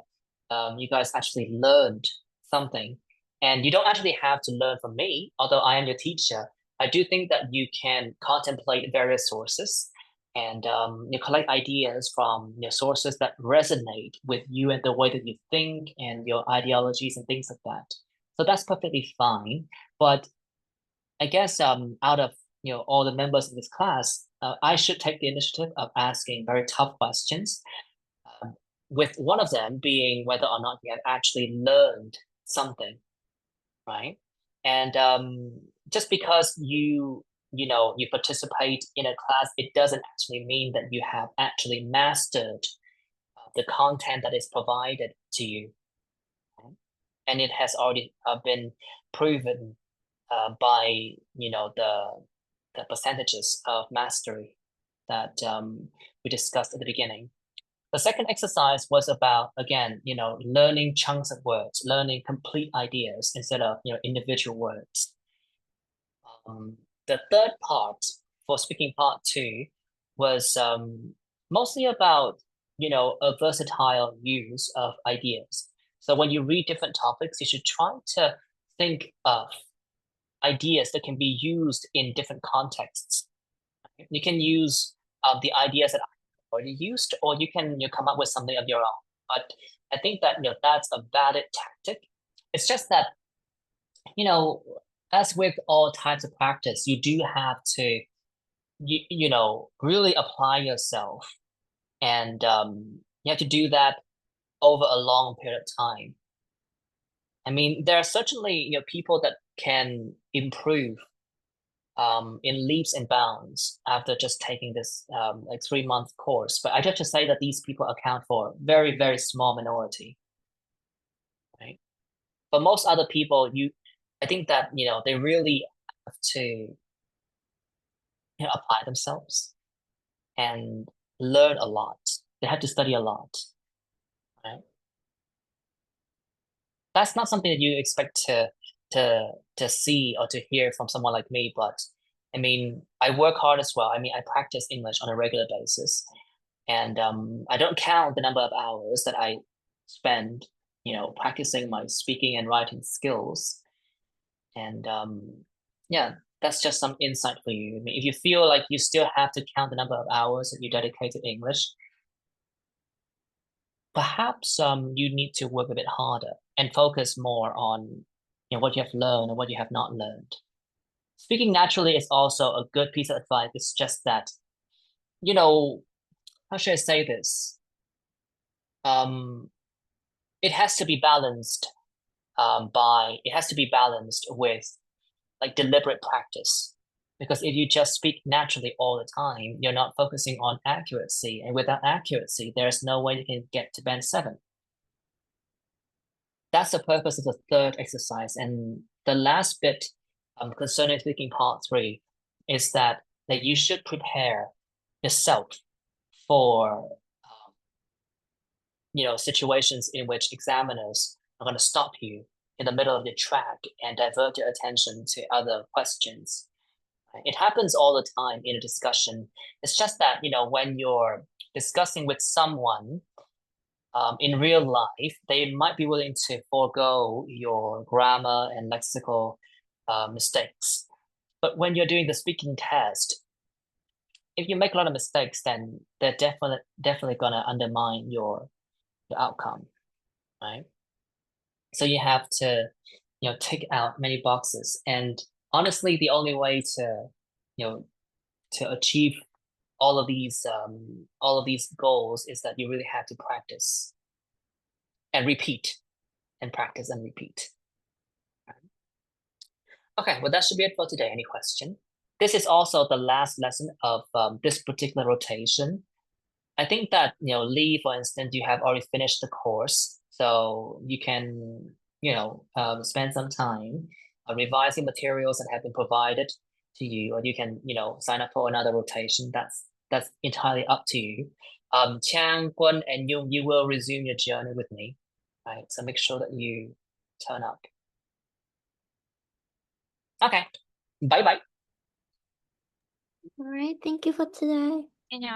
you guys actually learned something. And you don't actually have to learn from me, although I am your teacher. I do think that you can contemplate various sources and you collect ideas from sources that resonate with you and the way that you think and your ideologies and things like that. So that's perfectly fine. But I guess out of all the members in this class, I should take the initiative of asking very tough questions. With one of them being whether or not you have actually learned something, right? And just because you participate in a class, it doesn't actually mean that you have actually mastered the content that is provided to you. Right? And it has already been proven by the percentages of mastery that we discussed at the beginning. The second exercise was about, again, learning chunks of words, learning complete ideas instead of, individual words. The third part for speaking part two was mostly about, a versatile use of ideas. So when you read different topics, you should try to think of ideas that can be used in different contexts. You can use the ideas that I already used, or you can come up with something of your own. But I think that that's a valid tactic. It's just that as with all types of practice, you do have to really apply yourself, and you have to do that over a long period of time. I mean, there are certainly people that can improve in leaps and bounds after just taking this like 3-month course. But I have to say that these people account for a very, very small minority, right? But most other people, I think that they really have to apply themselves and learn a lot. They have to study a lot, right? That's not something that you expect to see or to hear from someone like me, but I mean, I work hard as well. I mean, I practice English on a regular basis, and I don't count the number of hours that I spend, practicing my speaking and writing skills. And yeah, that's just some insight for you. I mean, if you feel like you still have to count the number of hours that you dedicate to English, perhaps you need to work a bit harder and focus more on what you have learned and what you have not learned. Speaking naturally is also a good piece of advice. It's just that, how should I say this? it has to be balanced with like deliberate practice. Because if you just speak naturally all the time, you're not focusing on accuracy. And without accuracy, there's no way you can get to band 7. That's the purpose of the third exercise. And the last bit concerning speaking part 3 is that you should prepare yourself for situations in which examiners are going to stop you in the middle of the track and divert your attention to other questions. It happens all the time in a discussion. It's just that, when you're discussing with someone in real life, they might be willing to forego your grammar and lexical mistakes. But when you're doing the speaking test, if you make a lot of mistakes, then they're definitely going to undermine your outcome, right? So you have to, tick out many boxes. And honestly, the only way to, to achieve all of these goals is that you really have to practice and repeat and practice and repeat. Okay, well, that should be it for today. Any question? This is also the last lesson of this particular rotation. I think that, Lee, for instance, you have already finished the course, so you can, spend some time revising materials that have been provided to you, or you can, sign up for another rotation. That's entirely up to you. Chang, Quân, and you will resume your journey with me, right? So make sure that you turn up. Okay, bye-bye. All right, thank you for today. Nha.